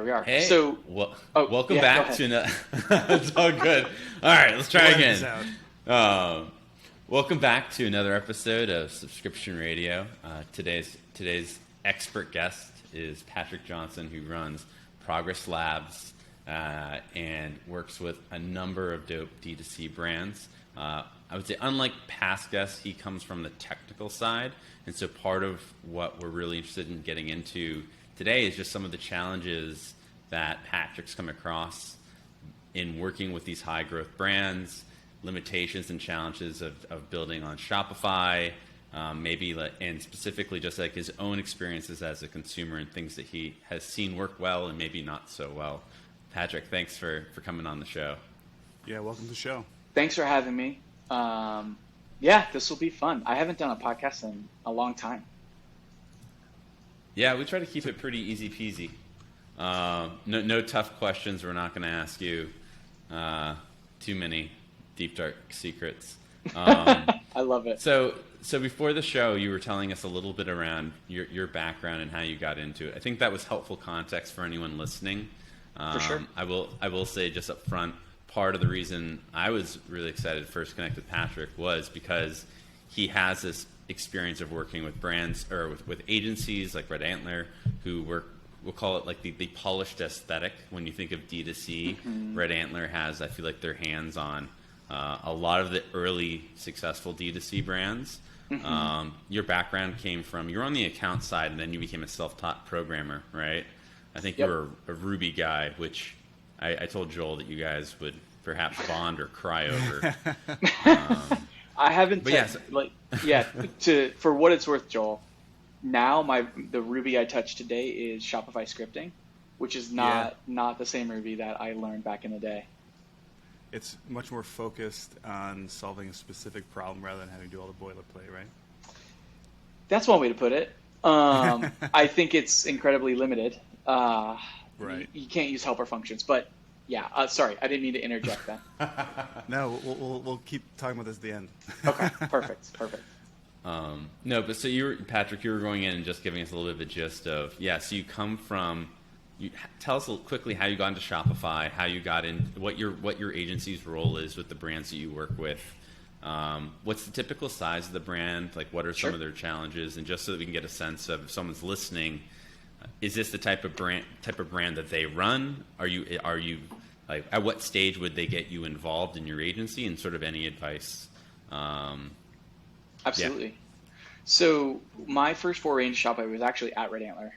we are. Hey, So, welcome back to another. It's all good. All right, let's try again. Welcome back to another episode of Subscription Radio. Today's expert guest is Patrick Johnson, who runs Progress Labs and works with a number of dope D2C brands. I would say, unlike past guests, he comes from the technical side, and so part of what we're really interested in getting into today is just some of the challenges that Patrick's come across in working with these high growth brands, limitations and challenges of building on Shopify, and specifically just like his own experiences as a consumer and things that he has seen work well and maybe not so well. Patrick, thanks for coming on the show. Yeah, welcome to the show. Thanks for having me. Yeah, this will be fun. I haven't done a podcast in a long time. Yeah, we try to keep it pretty easy peasy. No tough questions. We're not going to ask you too many deep, dark secrets. I love it. So before the show, you were telling us a little bit around your background and how you got into it. I think that was helpful context for anyone listening. For sure. I will say just up front, part of the reason I was really excited to first connect with Patrick was because he has this experience of working with brands or with agencies like Red Antler who work, we'll call it like the polished aesthetic. When you think of D2C, Red Antler has, I feel like, their hands on a lot of the early successful D2C brands. Your background came from, you were on the account side and then you became a self-taught programmer, right? I think you were a Ruby guy, which I told Joel that you guys would perhaps bond or cry over. I haven't, for what it's worth, Joel, now the Ruby I touch today is Shopify scripting, which is not the same Ruby that I learned back in the day. It's much more focused on solving a specific problem rather than having to do all the boilerplate, right? That's one way to put it. I think it's incredibly limited. Right. You can't use helper functions, but yeah. Sorry, I didn't mean to interject that. No, we'll keep talking about this at the end. Okay, perfect. No, but so Patrick, you were going in and just giving us a little bit of a gist of, so you come from, tell us quickly how you got into Shopify, how you got in, what your agency's role is with the brands that you work with. What's the typical size of the brand? Like, what are some of their challenges? And just so that we can get a sense of, if someone's listening, is this the type of brand that they run? Are you like, at what stage would they get you involved in your agency, and sort of any advice? Absolutely. Yeah. So my first foray into Shopify was actually at Red Antler.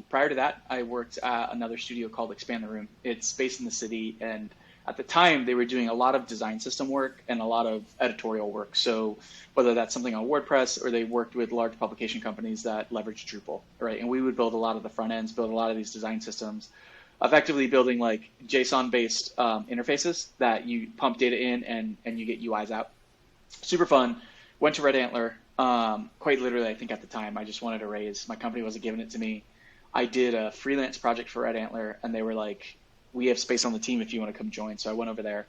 Prior to that, I worked at another studio called Expand the Room. It's based in the city, and at the time, they were doing a lot of design system work and a lot of editorial work. So whether that's something on WordPress, or they worked with large publication companies that leverage Drupal, right? And we would build a lot of the front ends, build a lot of these design systems, effectively building like JSON-based interfaces that you pump data in and you get UIs out. Super fun. Went to Red Antler. Quite literally, I think at the time, I just wanted a raise. My company wasn't giving it to me. I did a freelance project for Red Antler, and they were like, we have space on the team if you want to come join. So I went over there,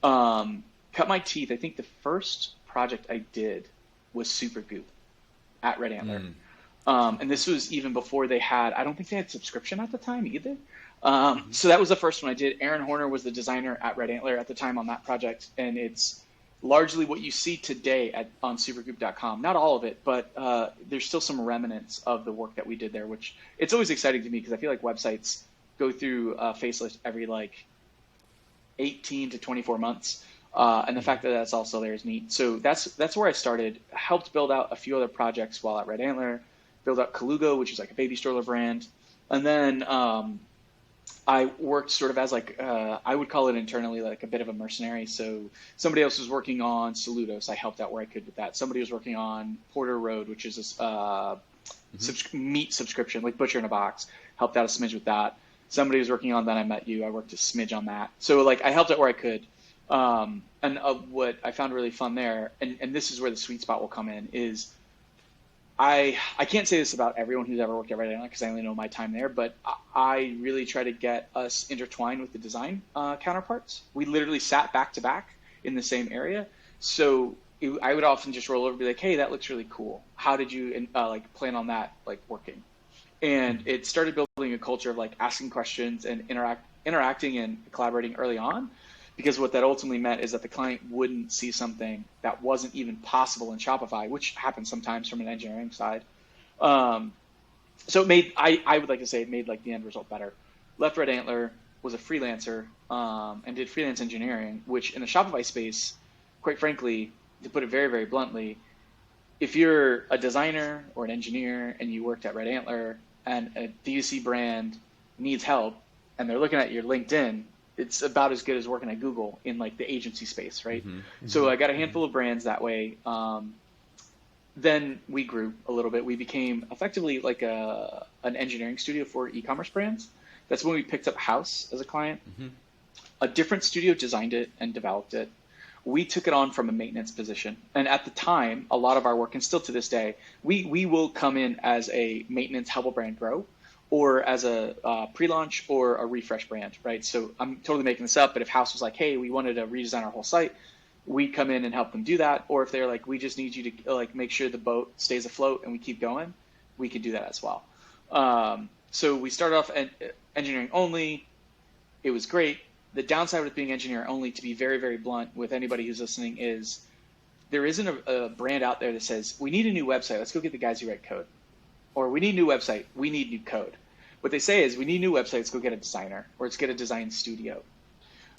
cut my teeth. I think the first project I did was Supergoop at Red Antler. And this was even before they had, I don't think they had subscription at the time either. So that was the first one I did. Aaron Horner was the designer at Red Antler at the time on that project. And it's largely what you see today on supergoop.com. Not all of it, but there's still some remnants of the work that we did there, which it's always exciting to me because I feel like websites go through a facelift every like 18 to 24 months. And the fact that that's also there is neat. So that's where I started. Helped build out a few other projects while at Red Antler, build out Kalugo, which is like a baby stroller brand. And then I worked sort of as like, I would call it internally like a bit of a mercenary. So somebody else was working on Saludos. I helped out where I could with that. Somebody was working on Porter Road, which is a meat subscription, like Butcher in a Box. Helped out a smidge with that. Somebody was working on Then I Met You. I worked a smidge on that. So like I helped out where I could. And what I found really fun there, and this is where the sweet spot will come in, is I can't say this about everyone who's ever worked at Red Antler because I only know my time there, but I really try to get us intertwined with the design counterparts. We literally sat back to back in the same area. So I would often just roll over and be like, hey, that looks really cool. How did you plan on that working? And it started building a culture of like asking questions and interacting and collaborating early on, because what that ultimately meant is that the client wouldn't see something that wasn't even possible in Shopify, which happens sometimes from an engineering side. So it made, I would like to say it made like the end result better. Left Red Antler, was a freelancer, and did freelance engineering, which in the Shopify space, quite frankly, to put it very, very bluntly, if you're a designer or an engineer and you worked at Red Antler and a DTC brand needs help and they're looking at your LinkedIn, it's about as good as working at Google in like the agency space, right? So I got a handful of brands that way. Then we grew a little bit. We became effectively like an engineering studio for e-commerce brands. That's when we picked up Haus as a client. A different studio designed it and developed it. We took it on from a maintenance position. And at the time, a lot of our work, and still to this day, we will come in as a maintenance, help a brand grow, or as a pre-launch or a refresh brand, right? So I'm totally making this up, but if Haus was like, hey, we wanted to redesign our whole site, we come in and help them do that. Or if they're like, we just need you to like make sure the boat stays afloat and we keep going, we could do that as well. So we started off engineering only. It was great. The downside with being engineer only, to be very, very blunt with anybody who's listening, is there isn't a brand out there that says, we need a new website, let's go get the guys who write code. Or we need a new website, we need new code. What they say is, we need a new website, let's go get a designer, or let's get a design studio.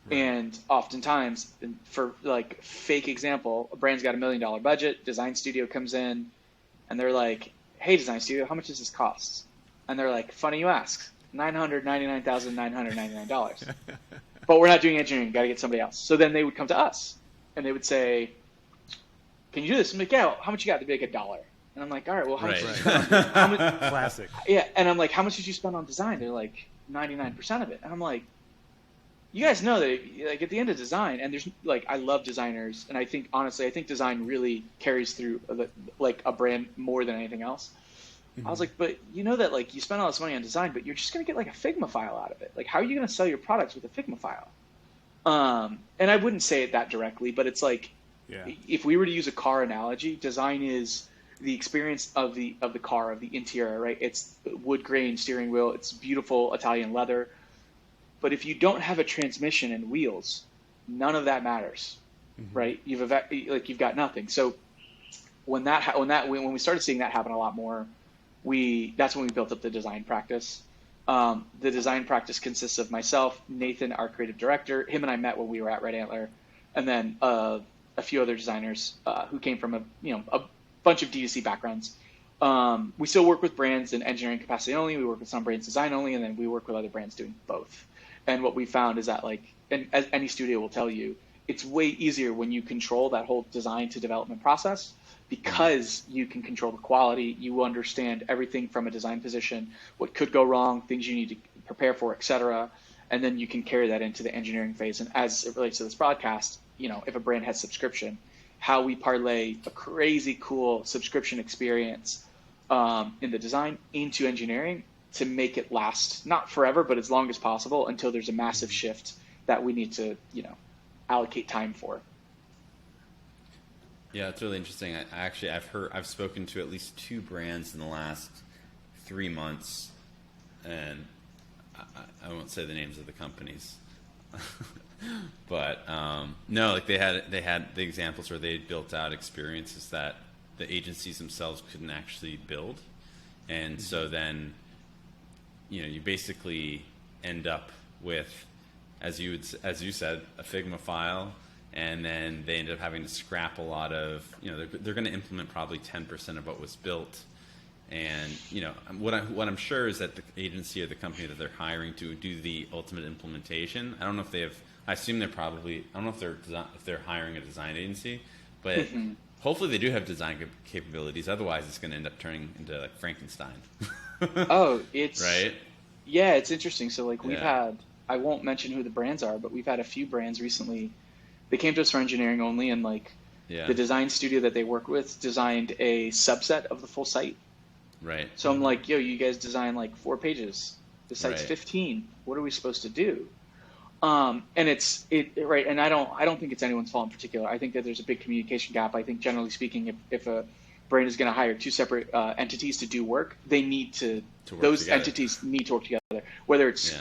Right. And oftentimes, for like fake example, a brand's got $1 million budget, design studio comes in, and they're like, hey, design studio, how much does this cost? And they're like, funny you ask, $999,999. But we're not doing engineering, got to get somebody else. So then they would come to us, and they would say, can you do this? I'm like, yeah, how much you got? They'd be like $1. And I'm like, all right, well, how much did you spend on how much, Classic. Yeah, and I'm like, how much did you spend on design? They're like, 99% of it. And I'm like, you guys know that like at the end of design, and there's like, I love designers, and I think, honestly, I think design really carries through like a brand more than anything else. I was like, but you know that like you spend all this money on design, but you're just going to get like a Figma file out of it. Like, how are you going to sell your products with a Figma file? And I wouldn't say it that directly, but it's like, if we were to use a car analogy, design is the experience of the car, of the interior, right? It's wood grain steering wheel. It's beautiful Italian leather. But if you don't have a transmission and wheels, none of that matters, right? You've got nothing. So when we started seeing that happen a lot more, that's when we built up the design practice. The design practice consists of myself, Nathan, our creative director. Him and I met when we were at Red Antler, and then a few other designers who came from a bunch of DTC backgrounds. We still work with brands in engineering capacity only. We work with some brands design only, and then we work with other brands doing both. And what we found is that, like, and as any studio will tell you, it's way easier when you control that whole design to development process, because you can control the quality, you understand everything from a design position, what could go wrong, things you need to prepare for, etc. And then you can carry that into the engineering phase. And as it relates to this broadcast, if a brand has subscription, how we parlay a crazy cool subscription experience in the design into engineering to make it last, not forever, but as long as possible until there's a massive shift that we need to, allocate time for. Yeah, it's really interesting. I've spoken to at least 2 brands in the last 3 months, and I won't say the names of the companies, but no, like they had the examples where they had built out experiences that the agencies themselves couldn't actually build, and so then you basically end up with, as you said, a Figma file. And then they ended up having to scrap a lot of, they're going to implement probably 10% of what was built. And, what I'm sure is that the agency or the company that they're hiring to do the ultimate implementation, I don't know if they have, I assume they're probably, I don't know if they're hiring a design agency, but hopefully they do have design capabilities. Otherwise, it's going to end up turning into like Frankenstein. Oh, it's right. Yeah, it's interesting. So like we've had, I won't mention who the brands are, but we've had a few brands recently. They came to us for engineering only, and like the design studio that they work with designed a subset of the full site. Right. So I'm like, yo, you guys design like 4 pages. The site's 15. What are we supposed to do? And it's right. And I don't think it's anyone's fault in particular. I think that there's a big communication gap. I think generally speaking, if a brand is going to hire two separate entities to do work, they need to those together. entities need to work together. Whether it's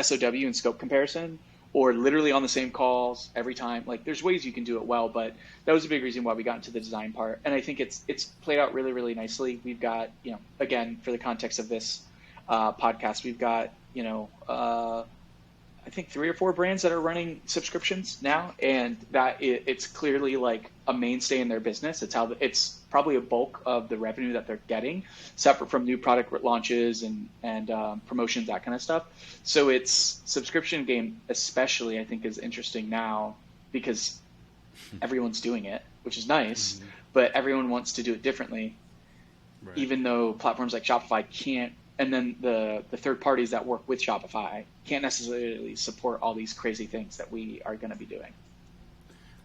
SOW and scope comparison, or literally on the same calls every time. Like, there's ways you can do it well, but that was a big reason why we got into the design part. And I think it's played out really, really nicely. We've got, again, for the context of this podcast, we've got, I think 3 or 4 brands that are running subscriptions now, and that it's clearly like a mainstay in their business. It's probably a bulk of the revenue that they're getting, separate from new product launches and promotions, that kind of stuff. So it's subscription game, especially, I think, is interesting now because everyone's doing it, which is nice, but everyone wants to do it differently, even though platforms like Shopify can't. And then the third parties that work with Shopify can't necessarily support all these crazy things that we are going to be doing.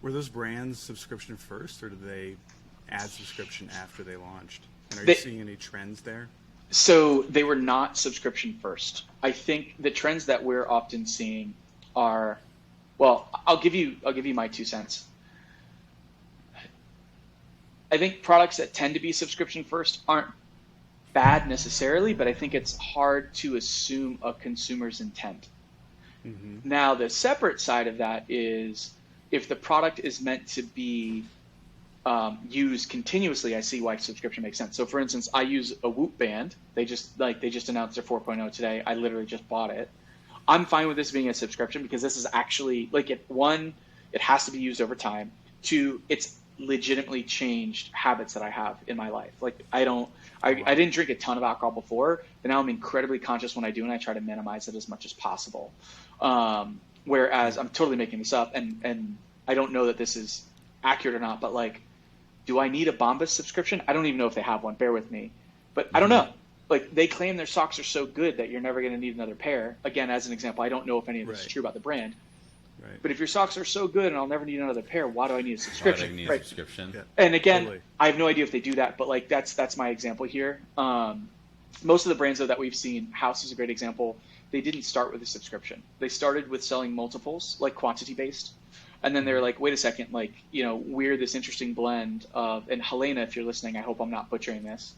Were those brands subscription first, or did they add subscription after they launched? And are you seeing any trends there? So they were not subscription first. I think the trends that we're often seeing are, well, I'll give you my 2 cents. I think products that tend to be subscription first aren't bad necessarily, but I think it's hard to assume a consumer's intent. Now, the separate side of that is if the product is meant to be used continuously, I see why subscription makes sense. So, for instance, I use a Whoop band. They just announced their 4.0 today. I literally just bought it. I'm fine with this being a subscription because this is actually it has to be used over time. 2, it's legitimately changed habits that I have in my life. Like, I didn't drink a ton of alcohol before, but now I'm incredibly conscious when I do, and I try to minimize it as much as possible. Whereas I'm totally making this up, and I don't know that this is accurate or not, but like, do I need a Bombas subscription? I don't even know if they have one. Bear with me. But I don't know. Like, they claim their socks are so good that you're never going to need another pair. Again, as an example, I don't know if any of this is true about the brand. But if your socks are so good and I'll never need another pair, why do I need a subscription? Yeah, and again, I have no idea if they do that, but like that's my example here. Most of the brands though that we've seen, Haus is a great example. They didn't start with a subscription. They started with selling multiples, like quantity based, and then they're like, wait a second, like we're this interesting blend of. And Helena, if you're listening, I hope I'm not butchering this.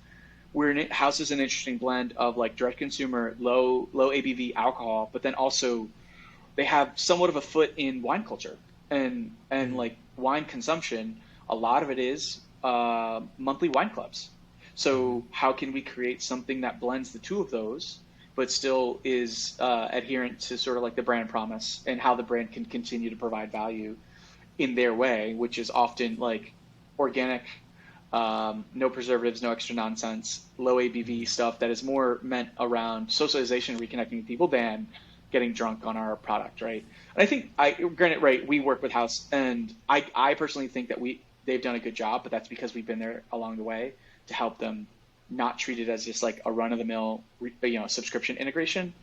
Haus is an interesting blend of like direct consumer, low ABV alcohol, but then also they have somewhat of a foot in wine culture and like wine consumption. A lot of it is monthly wine clubs. So how can we create something that blends the two of those, but still is adherent to sort of like the brand promise and how the brand can continue to provide value in their way, which is often like organic, no preservatives, no extra nonsense, low ABV stuff that is more meant around socialization and reconnecting with people than getting drunk on our product, right? And I think, we work with Haus, and I personally think that they've done a good job, but that's because we've been there along the way to help them not treat it as just like a run-of-the-mill, subscription integration,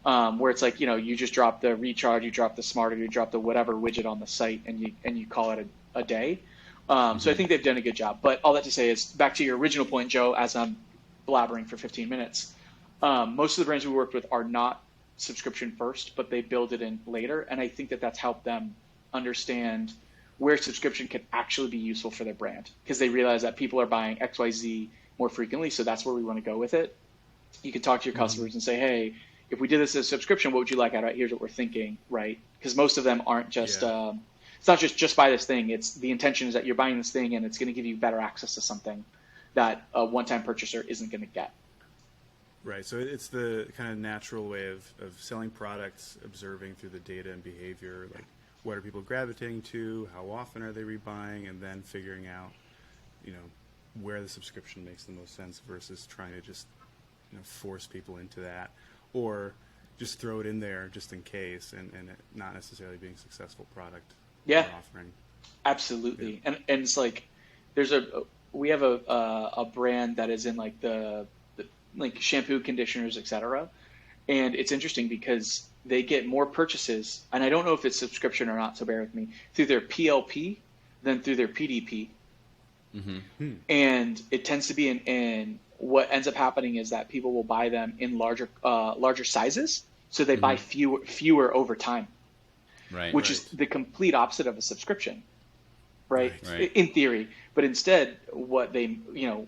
where it's like, you just drop the recharge, you drop the smarter, you drop the whatever widget on the site, and you call it a day. So I think they've done a good job. But all that to say is, back to your original point, Joe, as I'm blabbering for 15 minutes, most of the brands we worked with are not subscription first, but they build it in later. And I think that that's helped them understand where subscription can actually be useful for their brand, because they realize that people are buying XYZ more frequently. So that's where we want to go with it. You can talk to your customers and say, hey, if we did this as a subscription, what would you like out of it? Here's what we're thinking, right? Because most of them aren't just, it's not just buy this thing. It's the intention is that you're buying this thing and it's going to give you better access to something that a one-time purchaser isn't going to get. Right. So it's the kind of natural way of selling products, observing through the data and behavior, like what are people gravitating to, how often are they rebuying, and then figuring out, where the subscription makes the most sense versus trying to just, force people into that, or just throw it in there just in case, and it not necessarily being a successful product. Offering. Absolutely. Yeah. And it's like we have a brand that is in like the like shampoo, conditioners, etc. And it's interesting because they get more purchases, and I don't know if it's subscription or not, so bear with me, through their PLP than through their PDP. Mm-hmm. And it tends to be in what ends up happening is that people will buy them in larger sizes, so they buy fewer over time, which is the complete opposite of a subscription. right? Right. In theory. But instead, what they,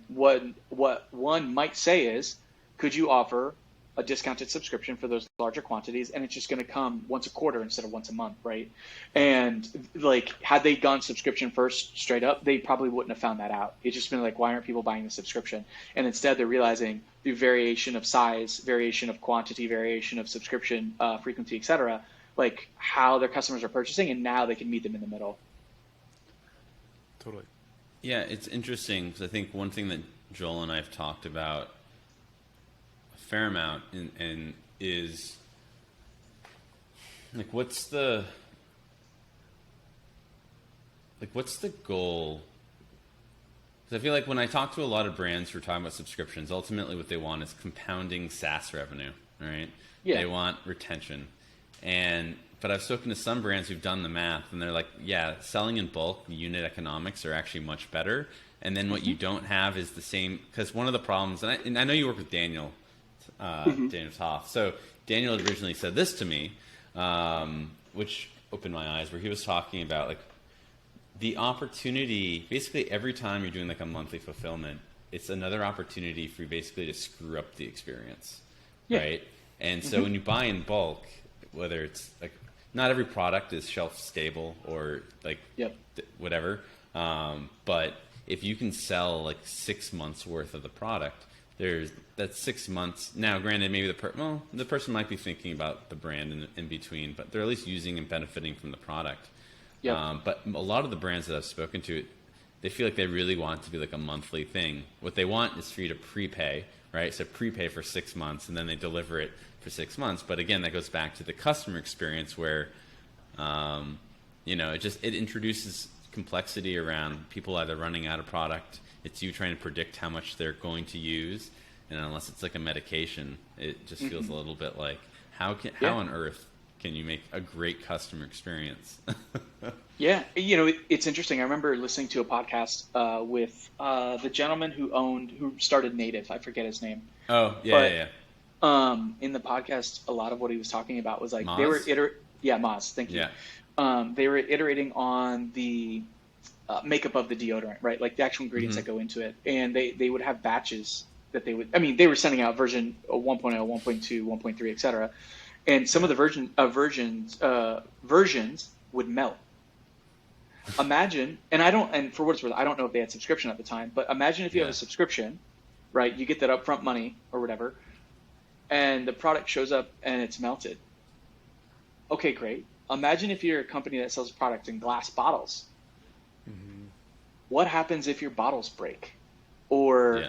what one might say is, could you offer a discounted subscription for those larger quantities, and it's just going to come once a quarter instead of once a month, right? And like, had they gone subscription first straight up, they probably wouldn't have found that out. It's just been like, why aren't people buying the subscription? And instead, they're realizing through variation of size, variation of quantity, variation of subscription frequency, etc., like how their customers are purchasing, and now they can meet them in the middle. Totally. Yeah, it's interesting because I think one thing that Joel and I have talked about fair amount and is like what's the goal? Because I feel like when I talk to a lot of brands who are talking about subscriptions, ultimately what they want is compounding SaaS revenue, right? Yeah. They want retention. But I've spoken to some brands who've done the math and they're like, yeah, selling in bulk, the unit economics are actually much better. And then what you don't have is the same, because one of the problems, and I know you work with Daniel Haus. So Daniel originally said this to me, which opened my eyes, where he was talking about like the opportunity. Basically, every time you're doing like a monthly fulfillment, it's another opportunity for you basically to screw up the experience, right? And so when you buy in bulk, whether it's like not every product is shelf stable or like whatever, but if you can sell like 6 months worth of the product, that's 6 months. Now, granted, maybe the person might be thinking about the brand in between, but they're at least using and benefiting from the product. But a lot of the brands that I've spoken to, they feel like they really want it to be like a monthly thing. What they want is for you to prepay, right? So prepay for 6 months, and then they deliver it for 6 months. But again, that goes back to the customer experience where, it introduces complexity around people either running out of product. It's you trying to predict how much they're going to use, and unless it's like a medication, it just feels a little bit like how on earth can you make a great customer experience? Yeah, it's interesting. I remember listening to a podcast with the gentleman who started Native. I forget his name. Oh, yeah. In the podcast, a lot of what he was talking about was like Moz? they were Moz. Thank you. Yeah. They were iterating on the makeup of the deodorant, right? Like the actual ingredients that go into it. And they would have batches that they were sending out version 1.0, 1.2, 1.3, et cetera. And some of the versions would melt. Imagine, and for what it's worth, I don't know if they had subscription at the time, but imagine if you have a subscription, right? You get that upfront money or whatever, and the product shows up and it's melted. Okay, great. Imagine if you're a company that sells products in glass bottles. What happens if your bottles break? Or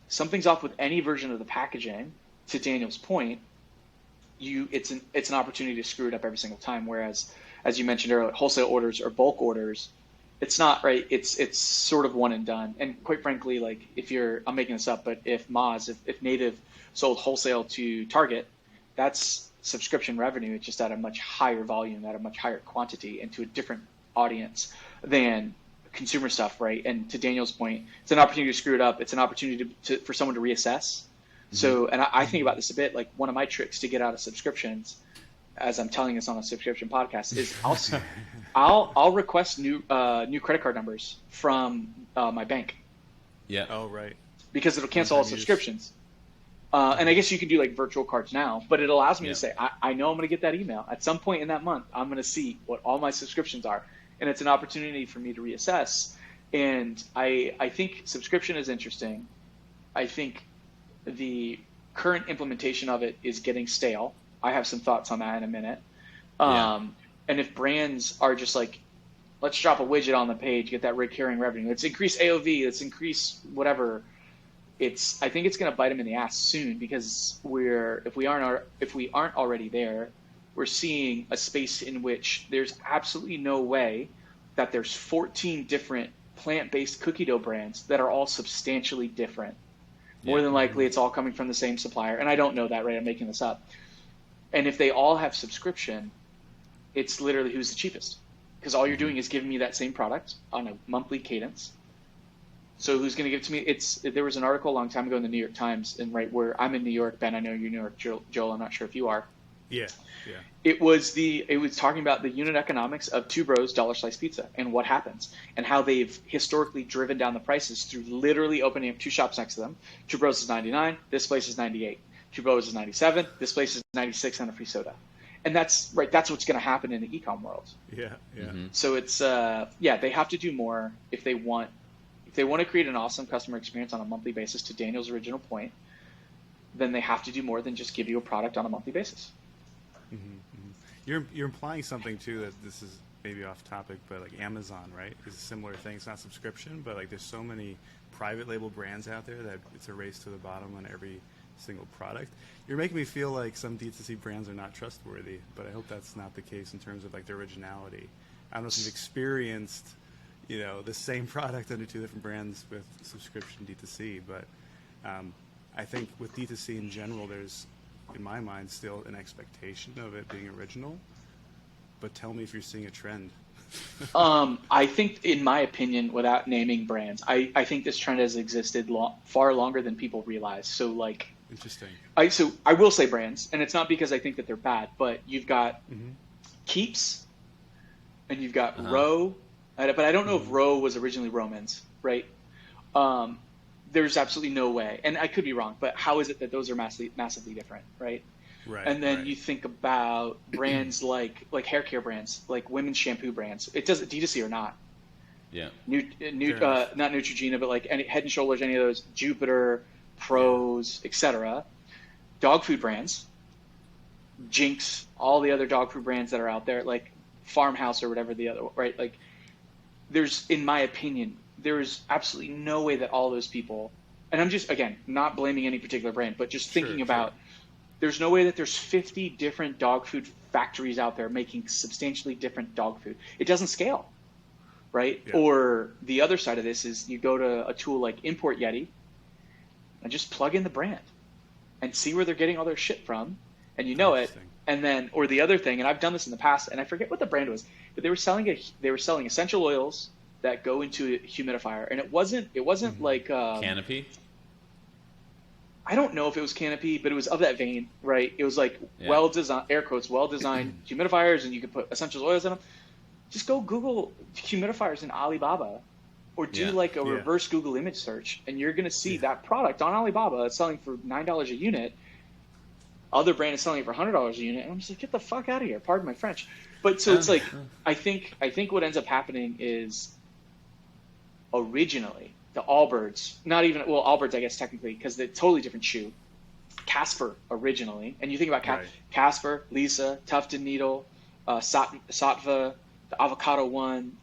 something's off with any version of the packaging? To Daniel's point, it's an opportunity to screw it up every single time. Whereas, as you mentioned earlier, wholesale orders or bulk orders, it's not, right. It's sort of one and done. And quite frankly, like I'm making this up, but if Native sold wholesale to Target, that's subscription revenue. It's just at a much higher volume, at a much higher quantity, and to a different audience than consumer stuff, right? And to Daniel's point, it's an opportunity to screw it up. It's an opportunity for someone to reassess. So, and I think about this a bit, like one of my tricks to get out of subscriptions, as I'm telling this on a subscription podcast, is I'll request new credit card numbers from my bank. Yeah. Oh, right. Because it'll cancel all subscriptions. And I guess you can do like virtual cards now, but it allows me to say, I know I'm going to get that email. At some point in that month, I'm going to see what all my subscriptions are. And it's an opportunity for me to reassess. And I think subscription is interesting. I think the current implementation of it is getting stale. I have some thoughts on that in a minute. And if brands are just like, let's drop a widget on the page, get that recurring revenue, let's increase AOV, let's increase whatever, I think it's going to bite them in the ass soon, because if we aren't already there, we're seeing a space in which there's absolutely no way that there's 14 different plant-based cookie dough brands that are all substantially different. More than likely, it's all coming from the same supplier. And I don't know that, right? I'm making this up. And if they all have subscription, it's literally who's the cheapest. Because all you're doing is giving me that same product on a monthly cadence. So who's going to give it to me? There was an article a long time ago in the New York Times, and right where I'm in New York, Ben, I know you're in New York, Joel, I'm not sure if you are. Yeah, yeah. It was talking about the unit economics of Two Bros dollar slice pizza and what happens and how they've historically driven down the prices through literally opening up two shops next to them. Two Bros is 99, this place is 98. Two Bros is 97, this place is 96 and a free soda. And that's what's going to happen in the e-com world. Yeah, yeah. Mm-hmm. So it's they have to do more if they want to create an awesome customer experience on a monthly basis, to Daniel's original point. Then they have to do more than just give you a product on a monthly basis. Mm-hmm, mm-hmm. You're implying something too, that this is maybe off topic, but like Amazon, right, is a similar thing. It's not subscription, but like there's so many private label brands out there that it's a race to the bottom on every single product. You're making me feel like some DTC brands are not trustworthy, but I hope that's not the case in terms of like their originality. I don't know if you've experienced, the same product under two different brands with subscription DTC, but I think with DTC in general, there's, in my mind, still an expectation of it being original. But tell me if you're seeing a trend. I think, in my opinion, without naming brands, I think this trend has existed far longer than people realize. So, like, interesting. I will say brands, and it's not because I think that they're bad, but you've got Keeps, and you've got Row, but I don't know if Row was originally Romans, right? There's absolutely no way, and I could be wrong, but how is it that those are massively different, right? Right. And then right. you think about brands like hair care brands, like women's shampoo brands. It doesn't DTC or not. Yeah. Not Neutrogena, but like any Head and Shoulders, any of those, Jupiter, Pros, etc. Dog food brands, Jinx, all the other dog food brands that are out there, like Farmhouse or whatever the other, right? Like, there's, in my opinion, there is absolutely no way that all those people, and I'm just, again, not blaming any particular brand, but just thinking about, there's no way that there's 50 different dog food factories out there making substantially different dog food. It doesn't scale, right? Yeah. Or the other side of this is you go to a tool like Import Yeti and just plug in the brand and see where they're getting all their shit from, and you know it. And then, or the other thing, and I've done this in the past, and I forget what the brand was, but they were selling essential oils that go into a humidifier, and it wasn't like Canopy. I don't know if it was Canopy, but it was of that vein, right? It was like well-designed, air quotes, well-designed humidifiers, and you could put essential oils in them. Just go Google humidifiers in Alibaba, or do like a reverse Google image search, and you're going to see that product on Alibaba selling for $9 a unit. Other brand is selling it for $100 a unit, and I'm just like, get the fuck out of here. Pardon my French. But so it's like, I think what ends up happening is, originally, the Allbirds, Allbirds, I guess, technically, because they're totally different shoe. Casper, originally. And you think about Casper, Lisa, Tufted Needle, Sattva, the Avocado one,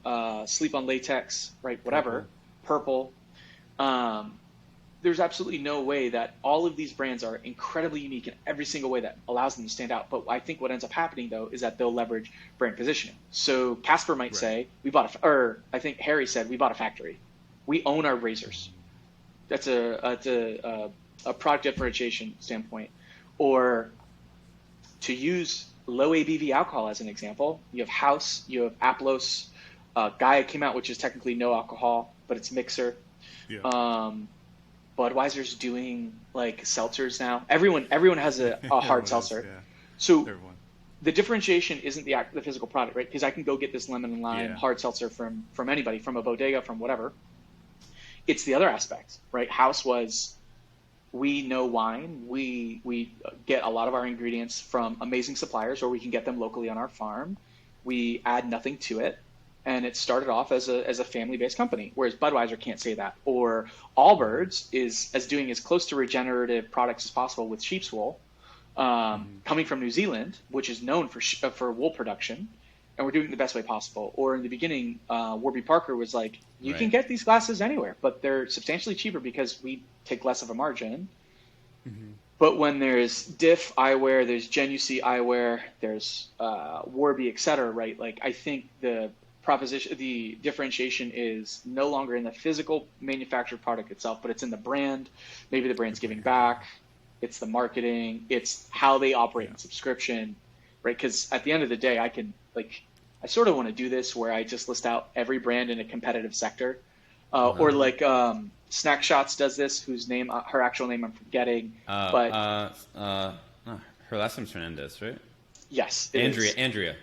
Sleep on Latex, right, whatever, Purple. There's absolutely no way that all of these brands are incredibly unique in every single way that allows them to stand out. But I think what ends up happening, though, is that they'll leverage brand positioning. So Casper might say, I think Harry said, we bought a factory. We own our razors. That's a product differentiation standpoint. Or to use low ABV alcohol as an example, you have Haus, you have Aplos, Gaia came out, which is technically no alcohol, but it's mixer. Yeah. Budweiser's doing like seltzers now. Everyone has a hard seltzer. Yeah. So the differentiation isn't the physical product, right? Because I can go get this lemon and lime hard seltzer from anybody, from a bodega, from whatever. It's the other aspect, right? Haus was, we know wine. We get a lot of our ingredients from amazing suppliers, or we can get them locally on our farm. We add nothing to it. And it started off as a family-based company, whereas Budweiser can't say that. Or Allbirds is doing as close to regenerative products as possible with sheep's wool, coming from New Zealand, which is known for wool production, and we're doing it the best way possible. Or in the beginning, Warby Parker was like, you can get these glasses anywhere, but they're substantially cheaper because we take less of a margin. Mm-hmm. But when there's Diff Eyewear, there's Gen-UC Eyewear, there's Warby, et cetera, right? Like, I think the differentiation is no longer in the physical manufactured product itself, but it's in the brand. Maybe the brand's giving back. It's the marketing. It's how they operate in subscription, right? Because at the end of the day, I sort of want to do this where I just list out every brand in a competitive sector, or like Snack Shots does this, her actual name I'm forgetting. Her last name's Fernandez, right? Yes, Andrea.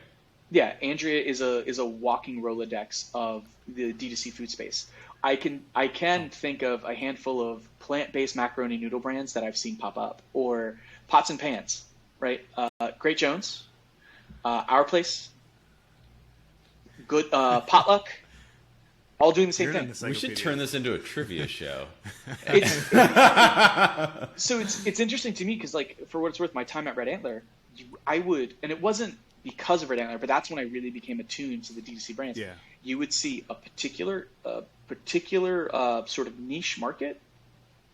Yeah, Andrea is a walking Rolodex of the D2C food space. I can think of a handful of plant-based macaroni noodle brands that I've seen pop up, or pots and pans, right? Great Jones, Our Place, Good Potluck, all doing the same thing. We should turn this into a trivia show. So it's interesting to me because, like, for what it's worth, my time at Red Antler, and it wasn't because of Red Antler, but that's when I really became attuned to the D2C brands. Yeah. You would see a particular sort of niche market,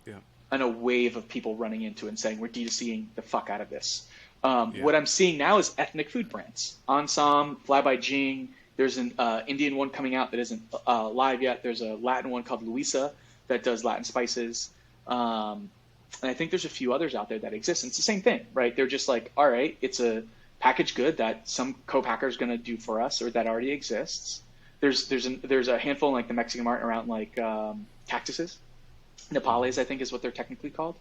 yeah, and a wave of people running into it and saying, we're D2Cing the fuck out of this. What I'm seeing now is ethnic food brands. Ansam, Fly by Jing. There's an Indian one coming out that isn't live yet. There's a Latin one called Luisa that does Latin spices. And I think there's a few others out there that exist. And it's the same thing, right? They're just like, all right, it's a packaged good that some co-packer is going to do for us, or that already exists. There's a handful in, like, the Mexican market around, like, cactuses. Nepales, I think, is what they're technically called.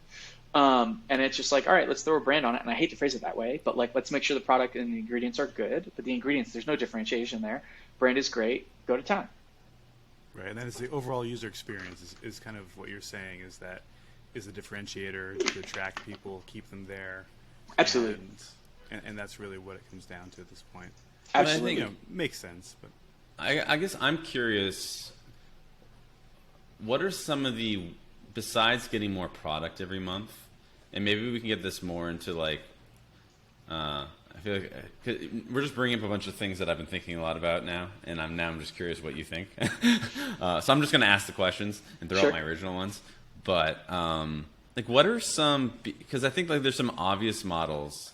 And it's just like, all right, let's throw a brand on it. And I hate to phrase it that way, but, like, let's make sure the product and the ingredients are good. But the ingredients, there's no differentiation there. Brand is great. Go to town. Right, and that is the overall user experience is kind of what you're saying, is that is the differentiator to attract people, keep them there. Absolutely. And that's really what it comes down to at this point. Absolutely. I think, makes sense. But I guess I'm curious, what are some of the, besides getting more product every month, and maybe we can get this more into, like, I feel like we're just bringing up a bunch of things that I've been thinking a lot about now, and I'm just curious what you think. So I'm just going to ask the questions and throw out my original ones. But like, what are some? Because I think, like, there's some obvious models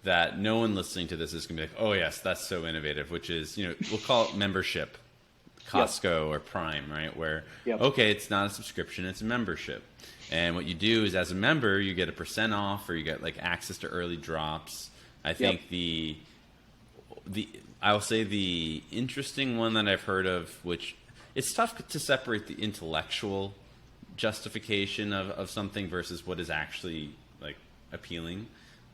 that no one listening to this is going to be like, oh yes, that's so innovative. Which is, we'll call it membership, Costco or Prime, right? Where okay, it's not a subscription, it's a membership. And what you do is, as a member, you get a % off, or you get, like, access to early drops. I think I'll say the interesting one that I've heard of, which it's tough to separate the intellectual justification of something versus what is actually, like, appealing.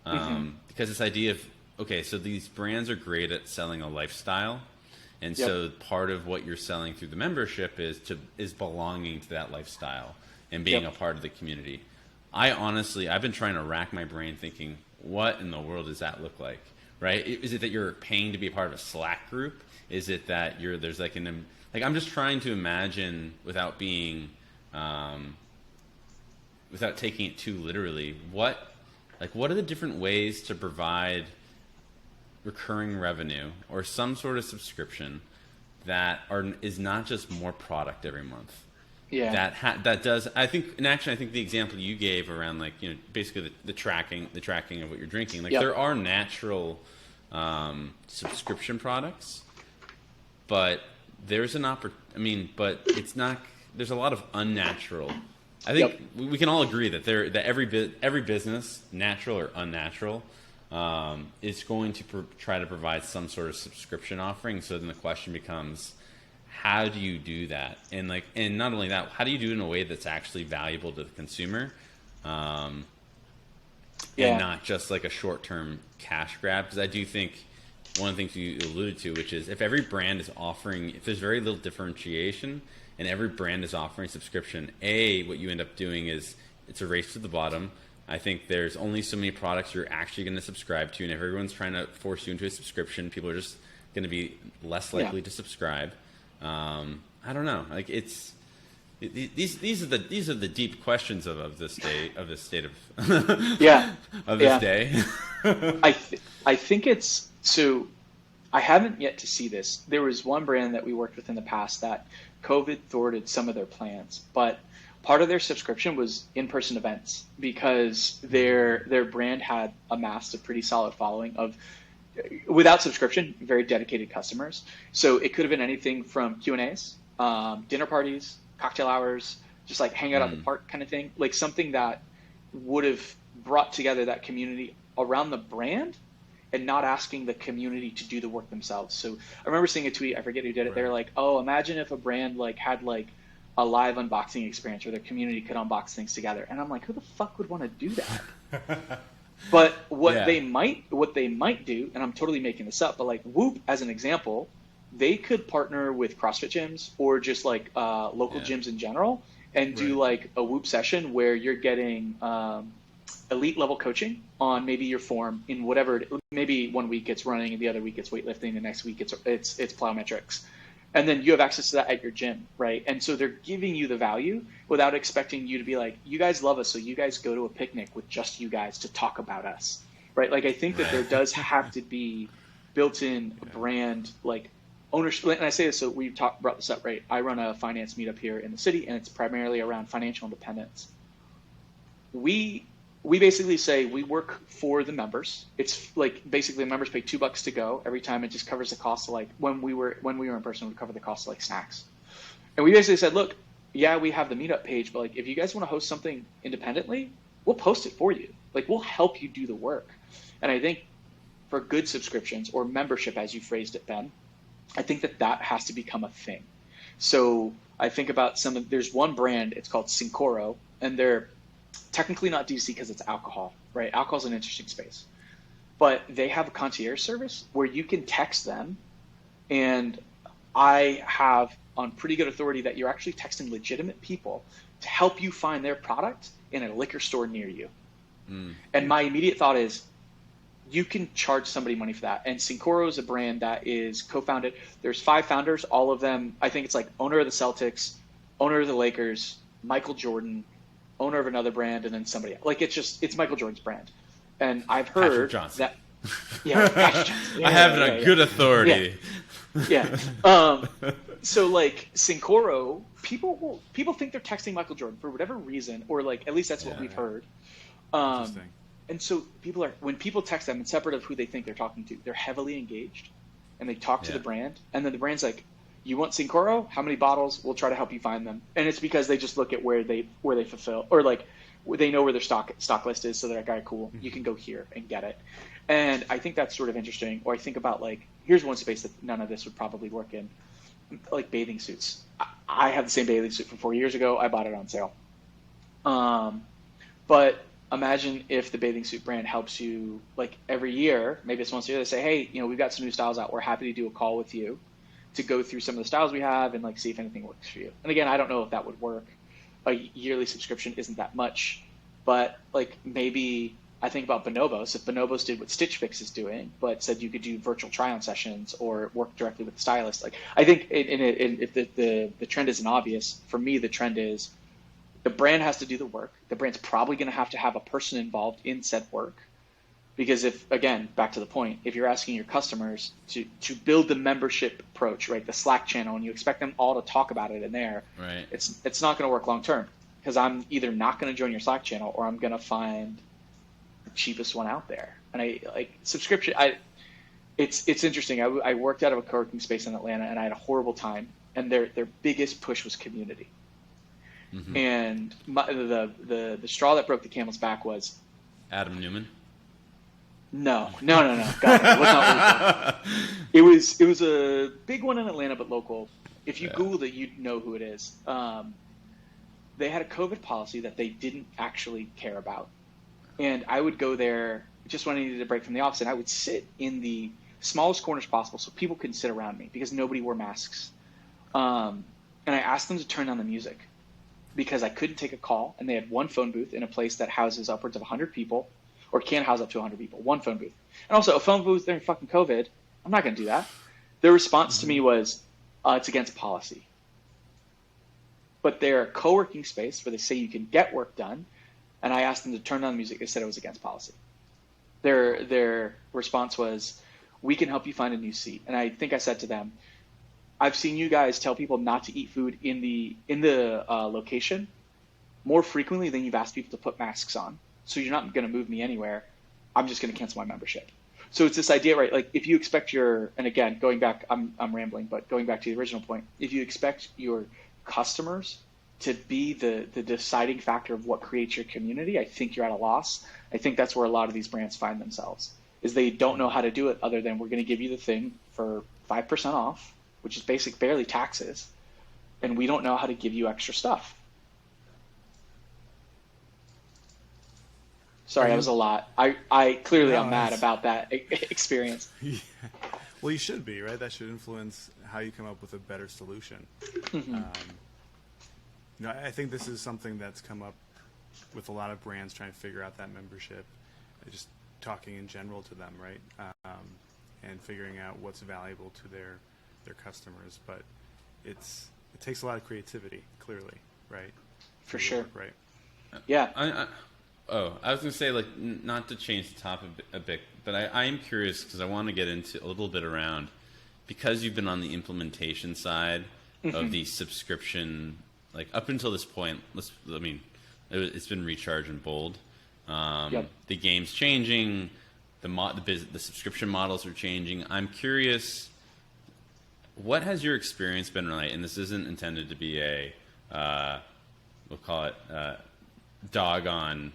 Because this idea of, okay, so these brands are great at selling a lifestyle. And so part of what you're selling through the membership is belonging to that lifestyle and being a part of the community. I've been trying to rack my brain thinking, what in the world does that look like, right? Is it that you're paying to be a part of a Slack group? Is it that there's like I'm just trying to imagine, without being, without taking it too literally, what are the different ways to provide recurring revenue or some sort of subscription that is not just more product every month? Yeah. That does. I think the example you gave around, like, basically the tracking of what you're drinking. Like, there are natural subscription products, but there's but it's not. There's a lot of unnatural. I think we can all agree that every business, natural or unnatural, is going to try to provide some sort of subscription offering. So then the question becomes, how do you do that? And not only that, how do you do it in a way that's actually valuable to the consumer, and not just like a short-term cash grab? Because I do think one of the things you alluded to, which is, if every brand is offering, if there's very little differentiation and every brand is offering subscription, what you end up doing is it's a race to the bottom. I think there's only so many products you're actually going to subscribe to, and if everyone's trying to force you into a subscription, people are just going to be less likely to subscribe. I don't know. Like, these are the deep questions of this day, of this state of of this day. I think it's so. I haven't yet to see this. There was one brand that we worked with in the past that COVID thwarted some of their plans, but part of their subscription was in-person events, because their brand had amassed a pretty solid following of, without subscription, very dedicated customers. So it could have been anything from Q&As, dinner parties, cocktail hours, just like hang out at the park kind of thing, like something that would have brought together that community around the brand and not asking the community to do the work themselves. So I remember seeing a tweet, I forget who did it. Right. They're like, oh, imagine if a brand had a live unboxing experience where their community could unbox things together. And I'm like, who the fuck would want to do that? But what Yeah. they might do, and I'm totally making this up, but like Whoop as an example, they could partner with CrossFit gyms or just like local Yeah. gyms in general and do Right. like a Whoop session where you're getting elite level coaching on maybe your form in whatever. Maybe one week it's running and the other week it's weightlifting, the next week it's plyometrics, and then you have access to that at your gym, right? And so they're giving you the value without expecting you to be like, you guys love us, so you guys go to a picnic with just you guys to talk about us, right? Like I think that there does have to be built in a brand like ownership. And I say this, so we brought this up, right? I run a finance meetup here in the city, and it's primarily around financial independence. We basically say we work for the members. It's like basically the members pay $2 to go every time. It just covers the cost of like when we were in person, it would cover the cost of like snacks. And we basically said, look, yeah, we have the meetup page, but like if you guys want to host something independently, we'll post it for you. Like we'll help you do the work. And I think for good subscriptions or membership, as you phrased it, Ben, I think that has to become a thing. So I think about there's one brand, it's called Sincoro, and they're technically not DTC because it's alcohol, right? Alcohol is an interesting space. But they have a concierge service where you can text them, and I have on pretty good authority that you're actually texting legitimate people to help you find their product in a liquor store near you. And my immediate thought is, you can charge somebody money for that. And Sincoro is a brand that is co-founded. There's 5 founders, all of them, I think it's like owner of the Celtics, owner of the Lakers, Michael Jordan, owner of another brand, and then somebody else. Like it's Michael Jordan's brand. And I've heard that. Yeah, Patrick Johnson. I have it on good authority. Yeah. So like Sincoro, people think they're texting Michael Jordan for whatever reason, or like at least that's what we've heard. Interesting. And so when people text them, and separate of who they think they're talking to, they're heavily engaged, and they talk to the brand, and then the brand's like, "You want Sincoro? How many bottles? We'll try to help you find them." And it's because they just look at where they fulfill, or like they know where their stock list is, so they're like, "All right, cool, you can go here and get it." And I think that's sort of interesting. Or I think about like, here's one space that none of this would probably work in, like bathing suits. I have the same bathing suit from 4 years ago. I bought it on sale. But imagine if the bathing suit brand helps you like every year, maybe it's once a year, they say, hey, we've got some new styles out. We're happy to do a call with you to go through some of the styles we have and like see if anything works for you. And again, I don't know if that would work. A yearly subscription isn't that much, but like maybe I think about Bonobos. If Bonobos did what Stitch Fix is doing, but said you could do virtual try-on sessions or work directly with the stylist. Like I think if the trend isn't obvious, for me the trend is the brand has to do the work. The brand's probably going to have a person involved in said work. Because if, again, back to the point, if you're asking your customers to build the membership approach, right, the Slack channel, and you expect them all to talk about it in there, right, it's not going to work long term. Because I'm either not going to join your Slack channel or I'm going to find the cheapest one out there. And I like subscription. It's interesting. I worked out of a co-working space in Atlanta, and I had a horrible time. And their biggest push was community. Mm-hmm. And the straw that broke the camel's back was Adam Newman. No. God, it was not it was a big one in Atlanta, but local. If you Googled it, you'd know who it is. They had a COVID policy that they didn't actually care about, and I would go there just when I needed a break from the office, and I would sit in the smallest corners possible so people couldn't sit around me because nobody wore masks. And I asked them to turn down the music, because I couldn't take a call, and they had one phone booth in a place that houses upwards of 100 people, or can house up to 100 people, one phone booth. And also, a phone booth during fucking COVID, I'm not going to do that. Their response to me was, it's against policy. But they're a co-working space where they say you can get work done, and I asked them to turn down the music. They said it was against policy. Their response was, we can help you find a new seat. And I think I said to them, I've seen you guys tell people not to eat food in the location more frequently than you've asked people to put masks on. So you're not going to move me anywhere. I'm just going to cancel my membership. So it's this idea, right? Like if you expect and again, going back, I'm rambling, but going back to the original point, if you expect your customers to be the deciding factor of what creates your community, I think you're at a loss. I think that's where a lot of these brands find themselves, is they don't know how to do it other than we're going to give you the thing for 5% off, which is barely taxes, and we don't know how to give you extra stuff. Sorry, that was a lot. I clearly am mad about that experience. Yeah. Well, you should be, right? That should influence how you come up with a better solution. Mm-hmm. I think this is something that's come up with a lot of brands trying to figure out that membership, just talking in general to them, right? And figuring out what's valuable to their customers. But it takes a lot of creativity, clearly, right? For sure. Right. Yeah. I was going to say, like, not to change the topic a bit, but I am curious because I want to get into a little bit around, because you've been on the implementation side of the subscription, like up until this point, it's been Recharge and Bold. The game's changing, the subscription models are changing. I'm curious, what has your experience been like? And this isn't intended to be we'll call it dog on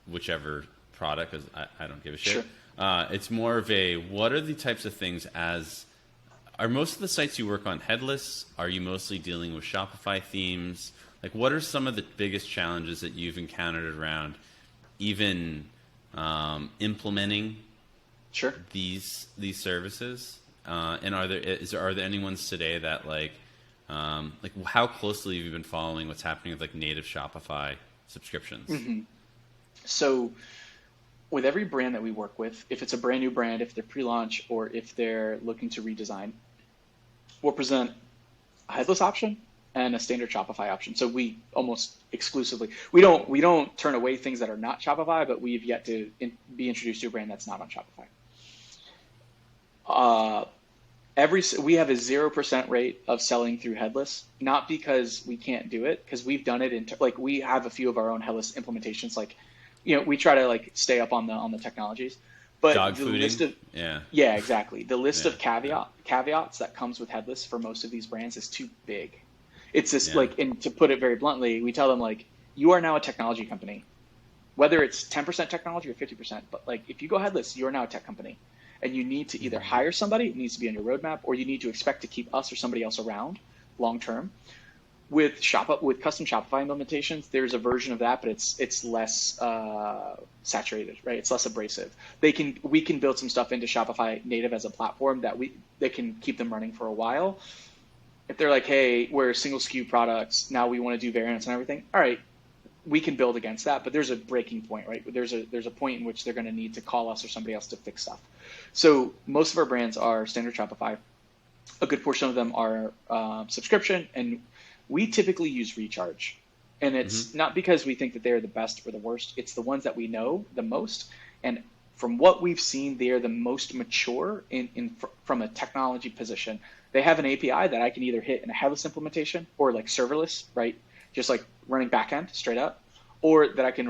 whichever product, because I don't give a shit. Sure. It's more of what are the types of things are most of the sites you work on headless? Are you mostly dealing with Shopify themes? Like, what are some of the biggest challenges that you've encountered around even implementing these services? And are there any ones today that like how closely have you been following what's happening with like native Shopify subscriptions? Mm-hmm. So with every brand that we work with, if it's a brand new brand, if they're pre-launch, or if they're looking to redesign, we'll present a headless option and a standard Shopify option. So we almost exclusively, we don't turn away things that are not Shopify, but we've yet to be introduced to a brand that's not on Shopify. We have a 0% rate of selling through headless, not because we can't do it, because we've done it we have a few of our own headless implementations. Like, we try to like stay up on the technologies, but dog the fooding. List of exactly. The list of caveats that comes with headless for most of these brands is too big. It's just and to put it very bluntly, we tell them like, you are now a technology company, whether it's 10% technology or 50%. But like, if you go headless, you are now a tech company. And you need to either hire somebody, it needs to be on your roadmap, or you need to expect to keep us or somebody else around long term. With custom Shopify implementations, there's a version of that, but it's less saturated, right? It's less abrasive. We can build some stuff into Shopify native as a platform that can keep them running for a while. If they're like, hey, we're single SKU products, now we want to do variants and everything, all right, we can build against that, but there's a breaking point, right? There's a point in which they're going to need to call us or somebody else to fix stuff. So most of our brands are standard Shopify. A good portion of them are subscription, and we typically use Recharge. And it's not because we think that they're the best or the worst. It's the ones that we know the most. And from what we've seen, they are the most mature from a technology position. They have an API that I can either hit in a headless implementation or like serverless, right? Just like running backend straight up, or that I can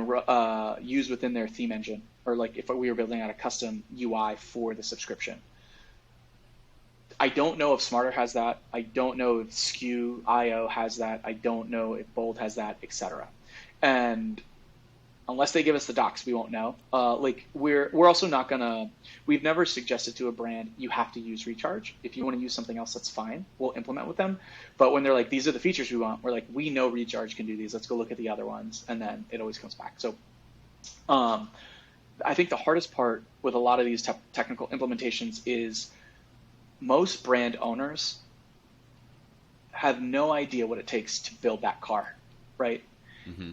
use within their theme engine, or like if we were building out a custom UI for the subscription. I don't know if Smarter has that. I don't know if SKU.io has that. I don't know if Bold has that, etc. And unless they give us the docs, we won't know. We're also not gonna. We've never suggested to a brand you have to use Recharge. If you want to use something else, that's fine. We'll implement with them. But when they're like, these are the features we want, we're like, we know Recharge can do these. Let's go look at the other ones, and then it always comes back. So, I think the hardest part with a lot of these technical implementations is most brand owners have no idea what it takes to build that car, right? Mm-hmm.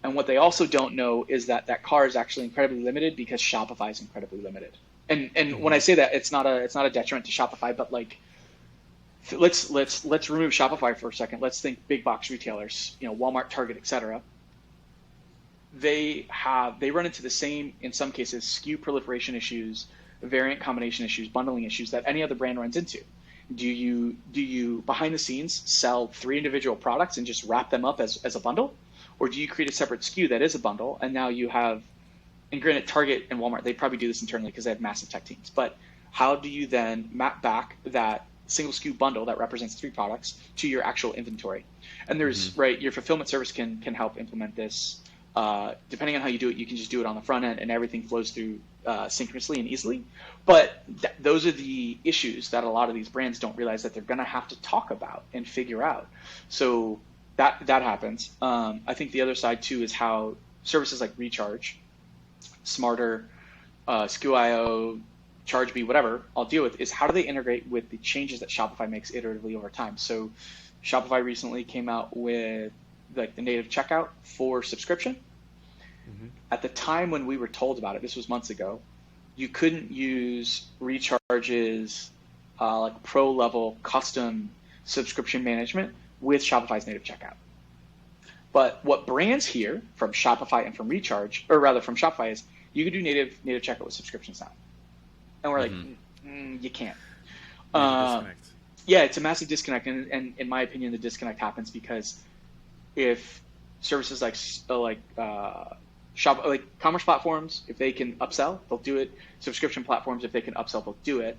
And what they also don't know is that car is actually incredibly limited because Shopify is incredibly limited. And when I say that, it's not a detriment to Shopify, but like, let's remove Shopify for a second. Let's think big box retailers, Walmart, Target, etc. They run into the same, in some cases, SKU proliferation issues, variant combination issues, bundling issues that any other brand runs into. Do you behind the scenes sell 3 individual products and just wrap them up as a bundle? Or do you create a separate SKU that is a bundle, and now you have, and granted, Target and Walmart, they probably do this internally because they have massive tech teams, but how do you then map back that single SKU bundle that represents 3 products to your actual inventory? And there's, your fulfillment service can help implement this. Depending on how you do it, you can just do it on the front end and everything flows through synchronously and easily. But those are the issues that a lot of these brands don't realize that they're going to have to talk about and figure out. So that happens. I think the other side too is how services like Recharge Smarter, SKU.io, ChargeBee, whatever I'll deal with, is how do they integrate with the changes that Shopify makes iteratively over time. So Shopify recently came out with like the native checkout for subscription. Mm-hmm. At the time when we were told about it, this was months ago, you couldn't use Recharge's like pro level custom subscription management with Shopify's native checkout. But what brands hear from Shopify and from Recharge, or rather from Shopify, is you can do native checkout with subscriptions now. And we're like, you can't. Yeah, it's a massive disconnect. And in my opinion, the disconnect happens because if services like commerce platforms, if they can upsell, they'll do it. Subscription platforms, if they can upsell, they'll do it.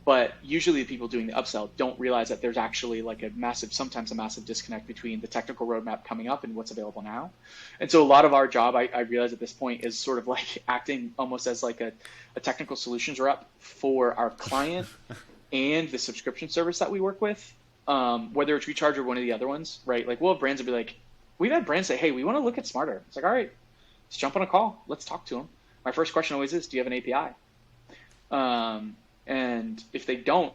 But usually the people doing the upsell don't realize that there's actually like sometimes a massive disconnect between the technical roadmap coming up and what's available now. And so a lot of our job, I realize at this point, is sort of like acting almost as like a technical solutions rep for our client and the subscription service that we work with, whether it's Recharge or one of the other ones, right? Like we'll have brands that be like, we've had brands say, hey, we want to look at Smarter. It's like, all right, let's jump on a call. Let's talk to them. My first question always is, do you have an API? And if they don't,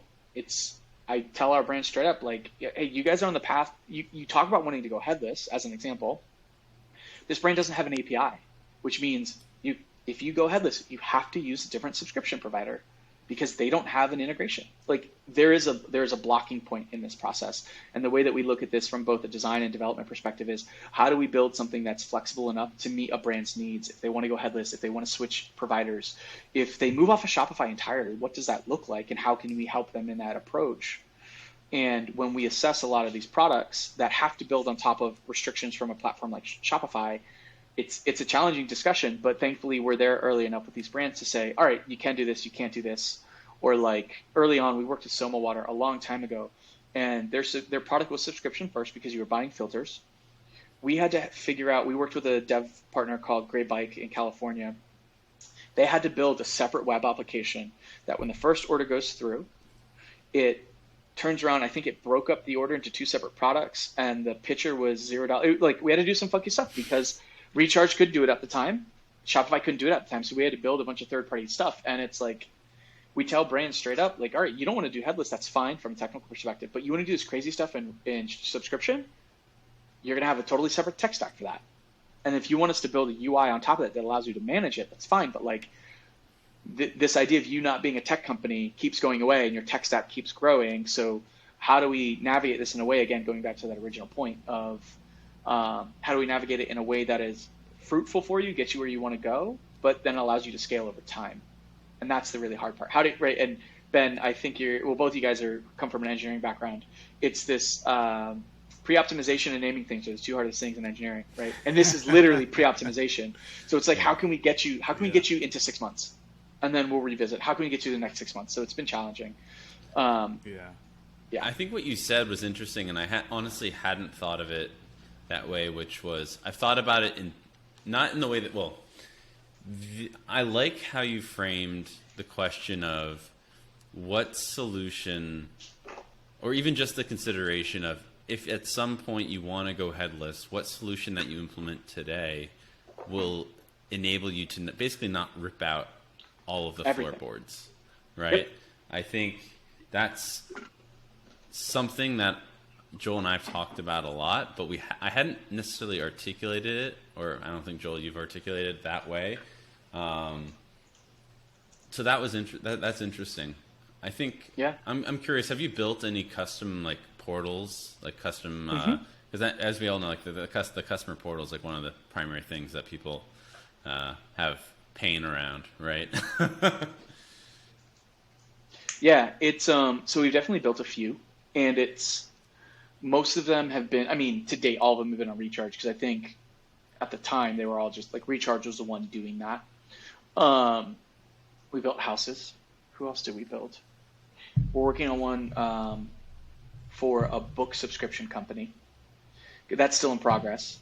I tell our brand straight up, like, hey, you guys are on the path. You talk about wanting to go headless, as an example. This brand doesn't have an API, which means if you go headless, you have to use a different subscription provider because they don't have an integration. Like there is a blocking point in this process. And the way that we look at this from both a design and development perspective is, how do we build something that's flexible enough to meet a brand's needs? If they want to go headless, if they want to switch providers, if they move off of Shopify entirely, what does that look like? And how can we help them in that approach? And when we assess a lot of these products that have to build on top of restrictions from a platform like Shopify, it's a challenging discussion, but thankfully we're there early enough with these brands to say, all right, you can do this, you can't do this. Or like early on, we worked with Soma Water a long time ago, and their product was subscription first because you were buying filters. We had to figure out, we worked with a dev partner called Gray Bike in California. They had to build a separate web application that when the first order goes through, it turns around, I think it broke up the order into two separate products, and the pitcher was $0. Like we had to do some funky stuff because Recharge could do it at the time. Shopify couldn't do it at the time. So we had to build a bunch of third-party stuff. And it's like, we tell brands straight up, like, all right, you don't want to do headless. That's fine from a technical perspective. But you want to do this crazy stuff in subscription, you're going to have a totally separate tech stack for that. And if you want us to build a UI on top of that allows you to manage it, that's fine. But like this idea of you not being a tech company keeps going away and your tech stack keeps growing. So how do we navigate this in a way, again, going back to that original point of how do we navigate it in a way that is fruitful for you, gets you where you want to go, but then allows you to scale over time? And that's the really hard part. Right? And Ben, I think both of you guys come from an engineering background. It's this pre-optimization and naming things are the two hardest things in engineering, right? And this is literally pre-optimization. So it's like, how can we get you into 6 months? And then we'll revisit. How can we get you the next 6 months? So it's been challenging. Yeah. I think what you said was interesting, and I honestly hadn't thought of it that way, which was, I've thought about it not in the way that, I like how you framed the question of what solution, or even just the consideration of, if at some point you want to go headless, what solution that you implement today will enable you to basically not rip out all of the floorboards, right? Yep. I think that's something that Joel and I have talked about a lot, but I hadn't necessarily articulated it, or I don't think, Joel, you've articulated it that way. So that was that's interesting. I think. Yeah. I'm curious. Have you built any custom like portals, like custom? Because as we all know, like the customer portal is like one of the primary things that people have pain around, right? Yeah, it's so we've definitely built a few, and most of them have been. I mean, to date, all of them have been on Recharge because I think at the time they were all just like Recharge was the one doing that. We built Houses. Who else did we build? We're working on one for a book subscription company. That's still in progress.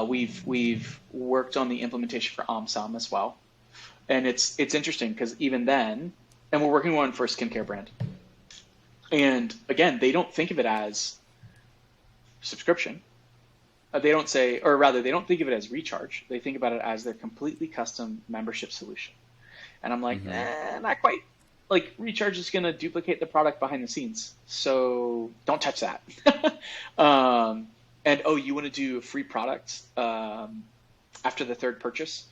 We've worked on the implementation for AmSam as well, and it's interesting because even then, and we're working on one for a skincare brand. And again, they don't think of it as subscription. they don't say, or rather, they don't think of it as recharge. They think about it as their completely custom membership solution. And I'm like, not quite. Like, recharge is going to duplicate the product behind the scenes, so don't touch that. And you want to do a free product after the third purchase?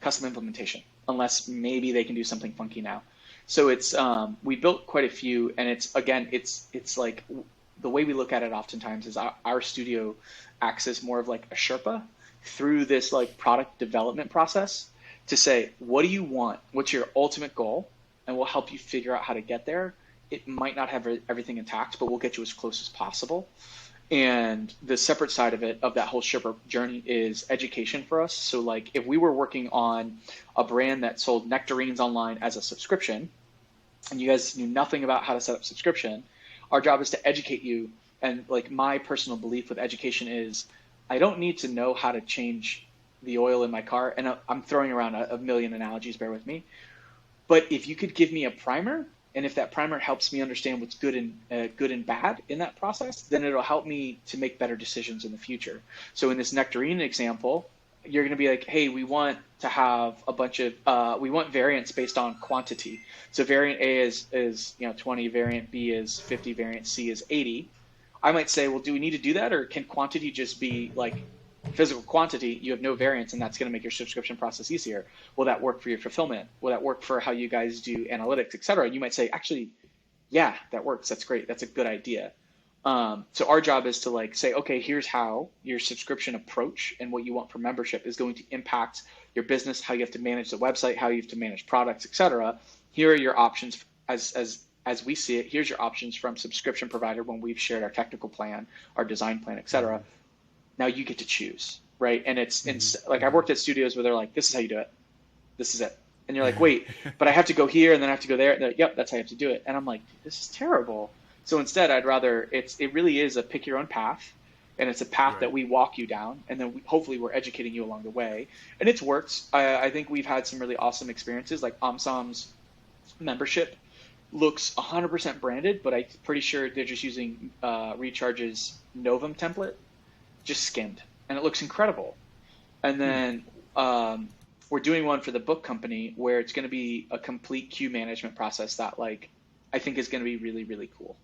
Custom implementation, unless maybe they can do something funky now. So it's we built quite a few, and it's like the way we look at it oftentimes is our studio acts as more of like a Sherpa through this like product development process to say, what do you want? What's your ultimate goal? And we'll help you figure out how to get there. It might not have everything intact, but we'll get you as close as possible. And the separate side of it, of that whole Sherpa journey, is education for us. So like if we were working on a brand that sold nectarines online as a subscription, and you guys knew nothing about how to set up subscription, our job is to educate you. And like my personal belief with education is I don't need to know how to change the oil in my car. And I'm throwing around a million analogies, bear with me. But if you could give me a primer, and if that primer helps me understand what's good and bad in that process, then it'll help me to make better decisions in the future. So in this nectarine example, you're going to be like, hey, we want to have a bunch of, we want variants based on quantity. So variant A is 20, variant B is 50, variant C is 80. I might say, well, do we need to do that? Or can quantity just be like physical quantity? You have no variance, and that's going to make your subscription process easier. Will that work for your fulfillment? Will that work for how you guys do analytics, et cetera? And you might say, actually, yeah, that works. That's great. That's a good idea. So our job is to like say, okay, here's how your subscription approach and what you want for membership is going to impact your business, how you have to manage the website, how you have to manage products, et cetera. Here are your options as we see it. Here's your options from subscription provider when we've shared our technical plan, our design plan, et cetera. Now you get to choose, right? And it's like I've worked at studios where they're like, this is how you do it. This is it. And you're like, wait, but I have to go here and then I have to go there. And they're like, yep, that's how you have to do it. And I'm like, this is terrible. So instead, I'd rather it really is a pick your own path, and it's a path that we walk you down, and then hopefully we're educating you along the way. And it's worked. I think we've had some really awesome experiences. Like OMSOM's membership looks 100% branded, but I'm pretty sure they're just using Recharge's Novum template, just skimmed, and it looks incredible. And then we're doing one for the book company where it's going to be a complete queue management process that like I think is going to be really, really cool.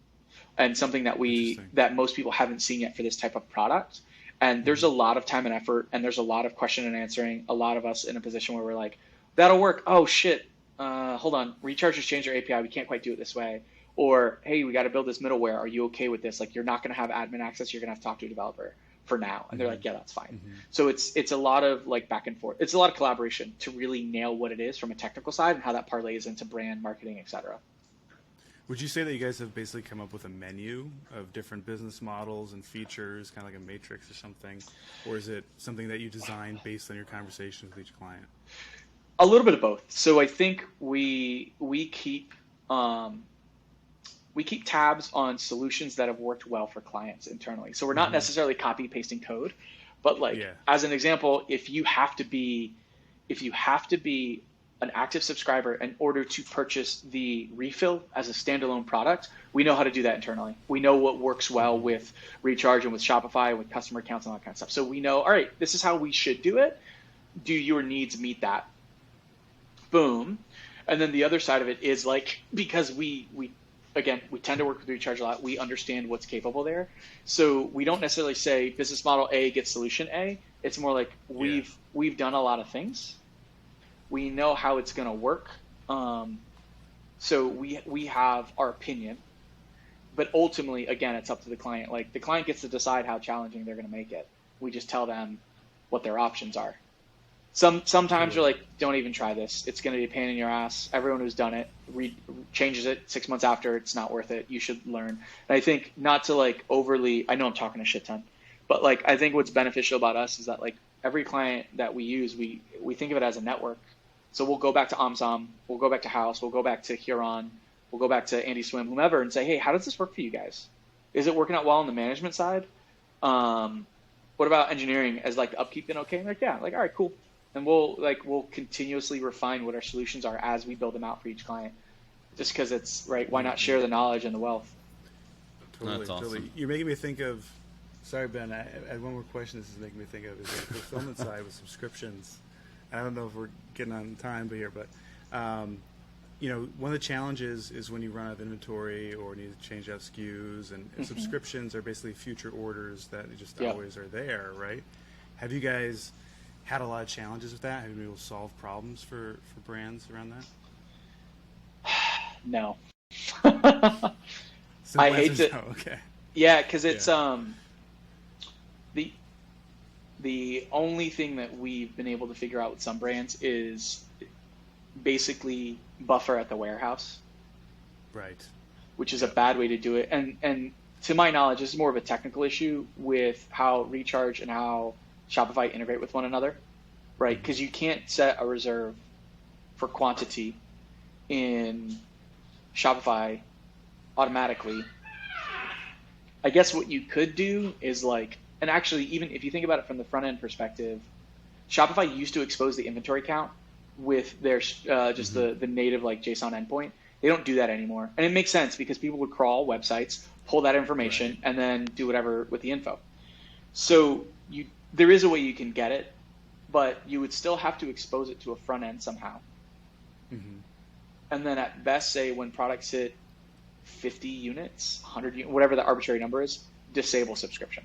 And something that most people haven't seen yet for this type of product. And there's a lot of time and effort, and there's a lot of question and answering. A lot of us in a position where we're like, that'll work. Oh shit. Hold on. Recharge has changed their API. We can't quite do it this way. Or, hey, we got to build this middleware. Are you okay with this? Like, you're not going to have admin access. You're going to have to talk to a developer for now. And they're like, yeah, that's fine. So it's a lot of like back and forth. It's a lot of collaboration to really nail what it is from a technical side and how that parlays into brand marketing, et cetera. Would you say that you guys have basically come up with a menu of different business models and features, kind of like a matrix or something? Or is it something that you design based on your conversations with each client? A little bit of both. So I think we keep tabs on solutions that have worked well for clients internally. So we're not necessarily copy pasting code, but like as an example, if you have to be an active subscriber in order to purchase the refill as a standalone product, we know how to do that internally. We know what works well with Recharge and with Shopify, with customer accounts and all that kind of stuff. So we know, all right, this is how we should do it. Do your needs meet that? Boom. And then the other side of it is like, because we tend to work with Recharge a lot. We understand what's capable there. So we don't necessarily say business model A gets solution A. It's more like we've done a lot of things. We know how it's going to work. So we have our opinion. But ultimately, again, it's up to the client. Like the client gets to decide how challenging they're going to make it. We just tell them what their options are. Sometimes you're like, don't even try this. It's going to be a pain in your ass. Everyone who's done it changes it 6 months after. It's not worth it. You should learn. And I think not to like overly, I know I'm talking a shit ton, but like, I think what's beneficial about us is that like every client that we use, we think of it as a network. So we'll go back to OMSOM, we'll go back to Haus, we'll go back to Huron, we'll go back to Andie Swim, whomever, and say, hey, how does this work for you guys? Is it working out well on the management side? What about engineering? As like the upkeep been okay? And like, yeah, like, all right, cool. And we'll continuously refine what our solutions are as we build them out for each client. Just because it's right, why not share the knowledge and the wealth? Totally, That's awesome. Totally. You're making me think of Sorry, Ben. I had one more question. This is making me think of is the fulfillment side with subscriptions. I don't know if we're getting on time here, but one of the challenges is when you run out of inventory or need to change out SKUs, and subscriptions are basically future orders that just always are there, right? Have you guys had a lot of challenges with that? Have you been able to solve problems for brands around that? No. I hate to. No. Okay. Yeah, because it's the only thing that we've been able to figure out with some brands is basically buffer at the warehouse, right? Which is a bad way to do it. And to my knowledge, this is more of a technical issue with how Recharge and how Shopify integrate with one another, right? Because you can't set a reserve for quantity in Shopify automatically. I guess what you could do is and actually, even if you think about it from the front end perspective, Shopify used to expose the inventory count with their just the native JSON endpoint. They don't do that anymore, and it makes sense because people would crawl websites, pull that information, and then do whatever with the info. So there is a way you can get it, but you would still have to expose it to a front end somehow. And then at best, say when products hit 50 units, 100 units, whatever the arbitrary number is, disable subscription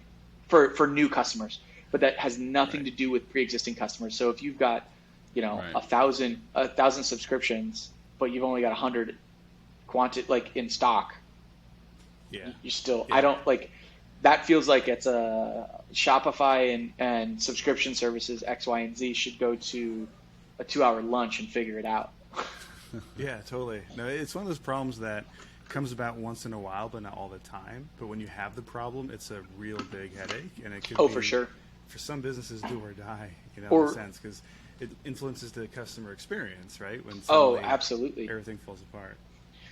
for new customers. But that has nothing to do with pre-existing customers. So if you've got, 1,000 subscriptions, but you've only got 100 in stock, you still, I don't that feels like it's a Shopify and subscription services X, Y, and Z should go to a 2-hour lunch and figure it out. Yeah, totally. No, it's one of those problems that comes about once in a while, but not all the time. But when you have the problem, it's a real big headache, and it could be, for sure, for some businesses, do or die, in a sense, because it influences the customer experience, right? When absolutely, everything falls apart.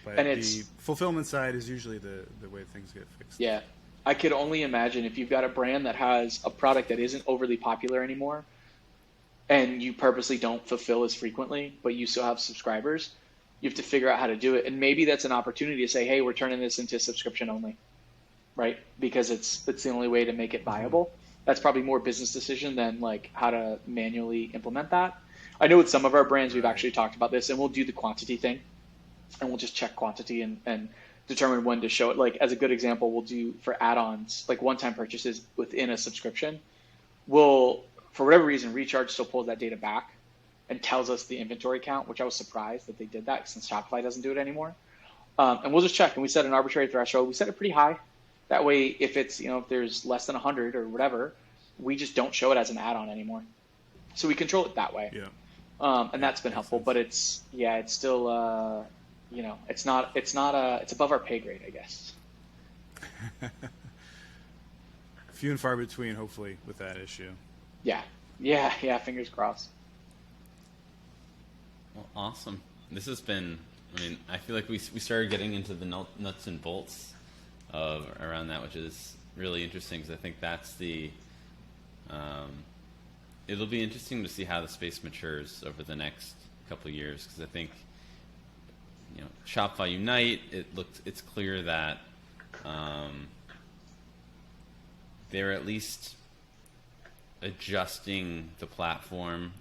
But and the fulfillment side is usually the way things get fixed. Yeah, I could only imagine if you've got a brand that has a product that isn't overly popular anymore, and you purposely don't fulfill as frequently, but you still have subscribers. You have to figure out how to do it. And maybe that's an opportunity to say, hey, we're turning this into subscription only, right? Because it's the only way to make it viable. That's probably more business decision than how to manually implement that. I know with some of our brands, we've actually talked about this, and we'll do the quantity thing, and we'll just check quantity and determine when to show it. As a good example, we'll do for add-ons, one-time purchases within a subscription. We'll, for whatever reason, Recharge still pulls that data back and tells us the inventory count, which I was surprised that they did that since Shopify doesn't do it anymore. And we'll just check, and we set an arbitrary threshold. We set it pretty high. That way, if it's, if there's less than 100 or whatever, we just don't show it as an add-on anymore. So we control it that way. Yeah. And that's been helpful, but it's still, it's above our pay grade, I guess. Few and far between, hopefully, with that issue. Yeah, fingers crossed. Well, awesome. This has been, I feel like we started getting into the nuts and bolts of around that, which is really interesting because I think that's it'll be interesting to see how the space matures over the next couple of years, because I think, Shopify Unite, it's clear that they're at least adjusting the platform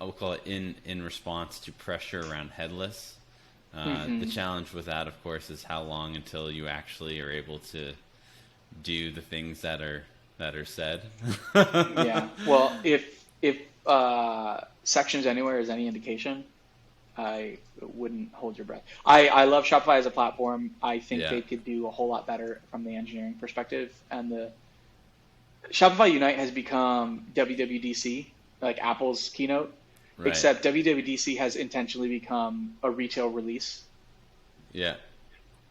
I'll call it in response to pressure around headless. The challenge with that, of course, is how long until you actually are able to do the things that are said. Yeah. Well, if Sections Anywhere is any indication, I wouldn't hold your breath. I love Shopify as a platform. I think they could do a whole lot better from the engineering perspective. And the Shopify Unite has become WWDC, like Apple's keynote, except WWDC has intentionally become a retail release. Yeah.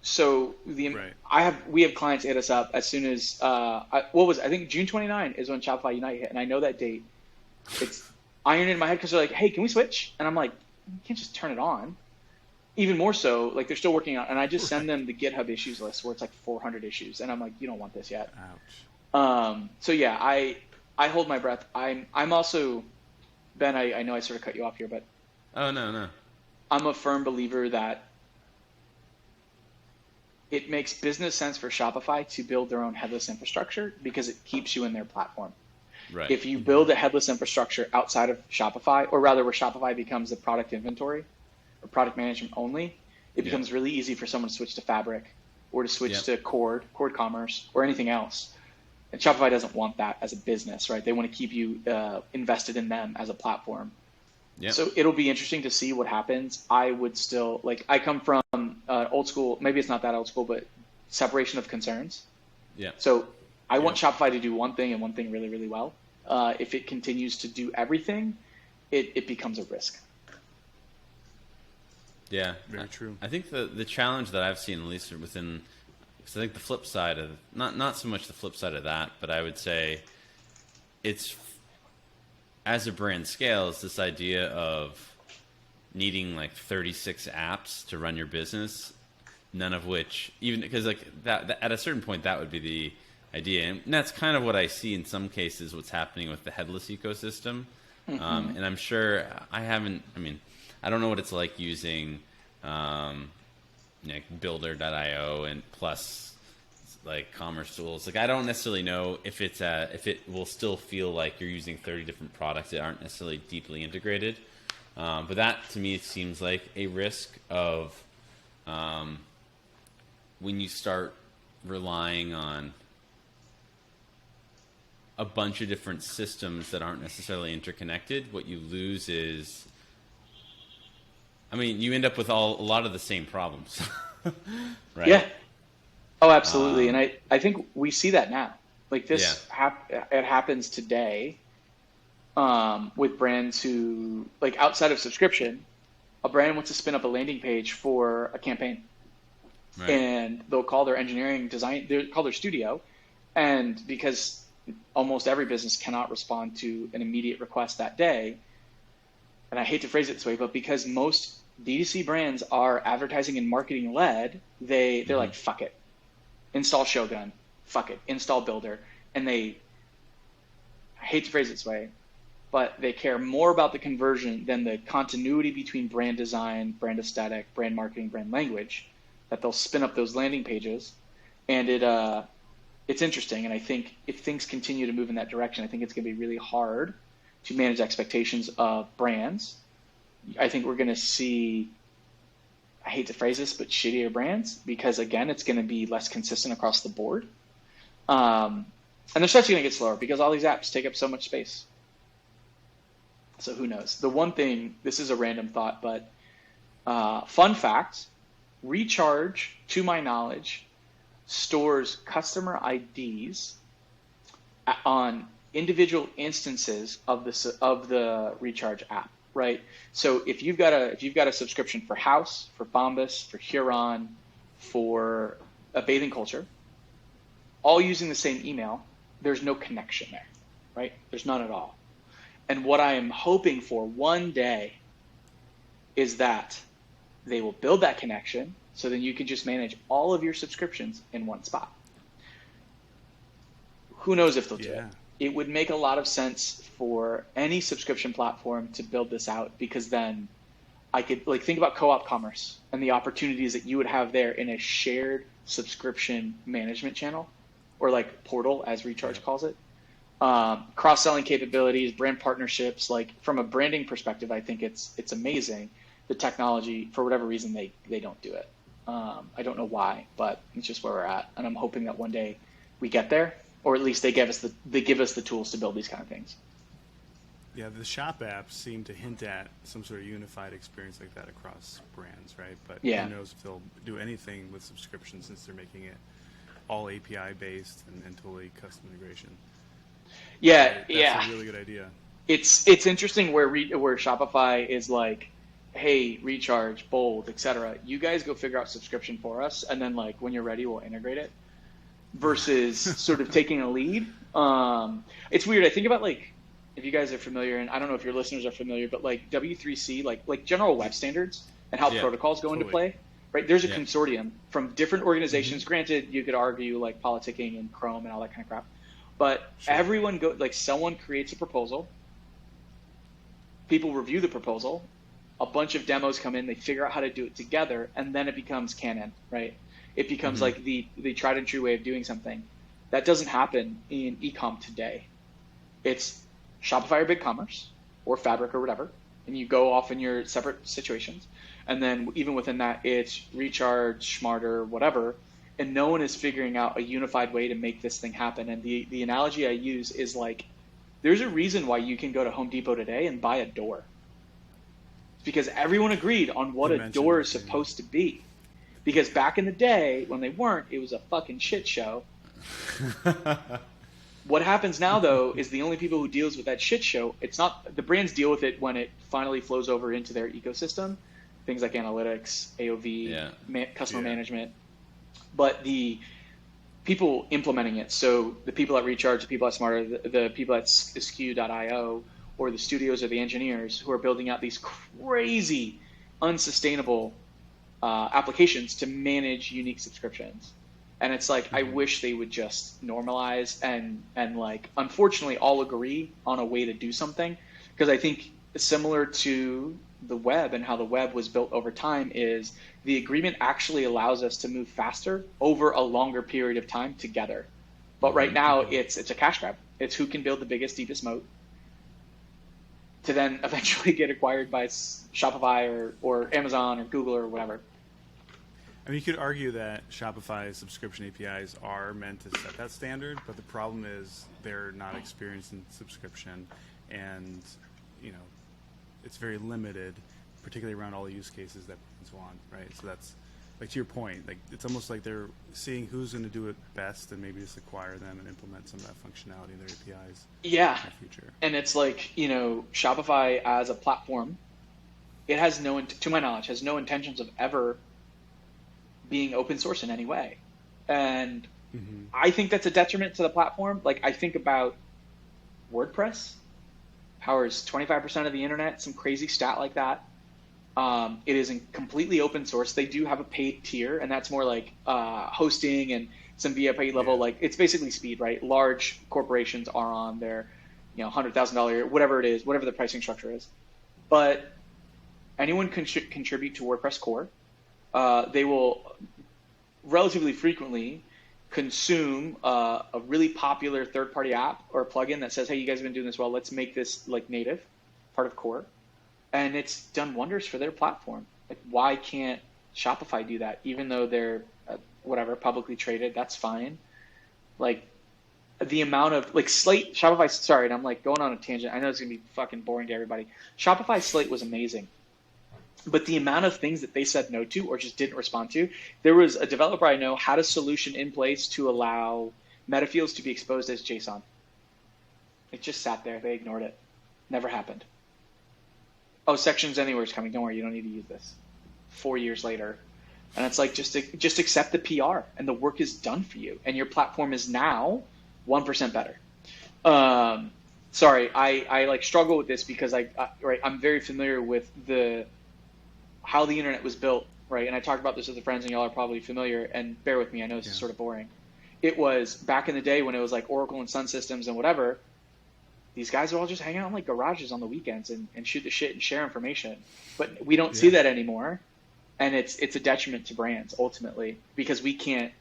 So we have clients hit us up as soon as I think June 29 is when Shopify Unite hit, and I know that date. It's ironed in my head because they're like, hey, can we switch? And I'm like, you can't just turn it on. Even more so, they're still working on it, and I just send them the GitHub issues list where it's 400 issues, and I'm like, you don't want this yet. Ouch. So yeah, I hold my breath. I'm also, Ben, I know I sort of cut you off here, but oh no, I'm a firm believer that it makes business sense for Shopify to build their own headless infrastructure because it keeps you in their platform. Right. If you build a headless infrastructure outside of Shopify, or rather where Shopify becomes the product inventory or product management only, it becomes really easy for someone to switch to Fabric or to switch to Cord Commerce or anything else. And Shopify doesn't want that as a business, right? They want to keep you invested in them as a platform. Yep. So it'll be interesting to see what happens. I would still, like, I come from old school, maybe it's not that old school, but separation of concerns. Yeah. So I want Shopify to do one thing and one thing really, really well. If it continues to do everything, it becomes a risk. Yeah, very true. I think the challenge that I've seen, at least within, because I think the flip side of, not so much the flip side of that, but I would say it's, as a brand scales, this idea of needing like 36 apps to run your business, none of which, even because like that at a certain point that would be the idea, and that's kind of what I see in some cases what's happening with the headless ecosystem. And I'm sure I don't know what it's like using like builder.io and plus like commerce tools. Like I don't necessarily know if it's if it will still feel like you're using 30 different products that aren't necessarily deeply integrated. But that to me seems like a risk of when you start relying on a bunch of different systems that aren't necessarily interconnected. What you lose is, you end up with a lot of the same problems, right? Yeah. Oh, absolutely. And I think we see that now. Like this, it happens today with brands who, like outside of subscription, a brand wants to spin up a landing page for a campaign. Right. And they'll call their engineering design, they'll call their studio. And because almost every business cannot respond to an immediate request that day, and I hate to phrase it this way, but because most DTC brands are advertising and marketing led, they're like, fuck it. Install Shogun, fuck it, install Builder. And I hate to phrase it this way, but they care more about the conversion than the continuity between brand design, brand aesthetic, brand marketing, brand language, that they'll spin up those landing pages. And it's interesting. And I think if things continue to move in that direction, I think it's going to be really hard to manage expectations of brands. I think we're going to see, I hate to phrase this, but shittier brands, because again, it's going to be less consistent across the board. And they're starting to get slower because all these apps take up so much space. So who knows? The one thing, this is a random thought, but fun fact, Recharge, to my knowledge, stores customer IDs on individual instances of the Recharge app. Right. So if you've got a subscription for Haus, for Bombas, for Huron, for a bathing culture, all using the same email, there's no connection there, right? There's none at all. And what I am hoping for one day is that they will build that connection so then you can just manage all of your subscriptions in one spot. Who knows if they'll do it? It would make a lot of sense for any subscription platform to build this out, because then I could think about co-op commerce and the opportunities that you would have there in a shared subscription management channel, or like portal as Recharge calls it. Cross-selling capabilities, brand partnerships. Like from a branding perspective, I think it's amazing. The technology, for whatever reason, they don't do it. I don't know why, but it's just where we're at, and I'm hoping that one day we get there. Or at least they give us the tools to build these kind of things. Yeah, the shop apps seem to hint at some sort of unified experience like that across brands, right? But who knows if they'll do anything with subscriptions, since they're making it all API based and totally custom integration. Yeah, that's a really good idea. It's interesting where Shopify is like, hey, Recharge, Bold, etc. You guys go figure out subscription for us, and then like when you're ready, we'll integrate it. Versus sort of taking a lead. It's weird. I think about like, if you guys are familiar, and I don't know if your listeners are familiar, but like W3C, like general web standards and how protocols go into play, right? There's a consortium from different organizations. Granted, you could argue like politicking and Chrome and all that kind of crap, but everyone someone creates a proposal, people review the proposal, a bunch of demos come in, they figure out how to do it together, and then it becomes canon, right? it becomes like the tried and true way of doing something. That doesn't happen in e-com today. It's Shopify or BigCommerce or Fabric or whatever, and you go off in your separate situations. And then even within that, it's Recharge, Smarter, whatever, and no one is figuring out a unified way to make this thing happen. And the analogy I use is like, there's a reason why you can go to Home Depot today and buy a door. It's because everyone agreed on what a door is supposed to be. Because back in the day, when they weren't, it was a fucking shit show. What happens now, though, is the only people who deals with that shit show, it's not, the brands deal with it when it finally flows over into their ecosystem. Things like analytics, AOV, customer management. But the people implementing it, so the people at Recharge, the people at Smarter, the people at SKU.io, or the studios or the engineers who are building out these crazy, unsustainable applications to manage unique subscriptions. And it's like, I wish they would just normalize and like, unfortunately, all agree on a way to do something. Because I think similar to the web and how the web was built over time is the agreement actually allows us to move faster over a longer period of time together. But right now it's a cash grab. It's who can build the biggest, deepest moat to then eventually get acquired by Shopify or Amazon or Google or whatever. I mean, you could argue that Shopify's subscription APIs are meant to set that standard, but the problem is they're not experienced in subscription, and you know, it's very limited, particularly around all the use cases that brands want, right? So that's like, to your point, like it's almost like they're seeing who's going to do it best and maybe just acquire them and implement some of that functionality in their APIs. Yeah, in the future. And it's like, you know, Shopify as a platform, it has to my knowledge, has no intentions of ever being open source in any way. And I think that's a detriment to the platform. Like, I think about WordPress powers 25% of the internet, some crazy stat like that. It isn't completely open source. They do have a paid tier, and that's more like hosting and some VIP level. Like, it's basically speed, right? Large corporations are on their, you know, $100,000, whatever it is, whatever the pricing structure is. But anyone can contribute to WordPress core. They will relatively frequently consume a really popular third-party app or a plugin that says, hey, you guys have been doing this well, let's make this like native, part of core. And it's done wonders for their platform. Like, why can't Shopify do that? Even though they're whatever, publicly traded, that's fine. Like, the amount of like Shopify, sorry, and I'm like going on a tangent. I know it's gonna be fucking boring to everybody. Shopify Slate was amazing. But the amount of things that they said no to or just didn't respond to, there was a developer I know had a solution in place to allow metafields to be exposed as JSON. It just sat there. They ignored it. Never happened. Oh, Sections Anywhere is coming. Don't worry, you don't need to use this. 4 years later. And it's like, just accept the PR and the work is done for you. And your platform is now 1% better. Sorry, I like struggle with this because I'm very familiar with how the internet was built, right? And I talked about this with the friends, and y'all are probably familiar. And bear with me, I know this is sort of boring. It was back in the day when it was like Oracle and Sun Systems and whatever. These guys would all just hang out in like garages on the weekends and shoot the shit and share information. But we don't see that anymore, and it's a detriment to brands ultimately because we can't,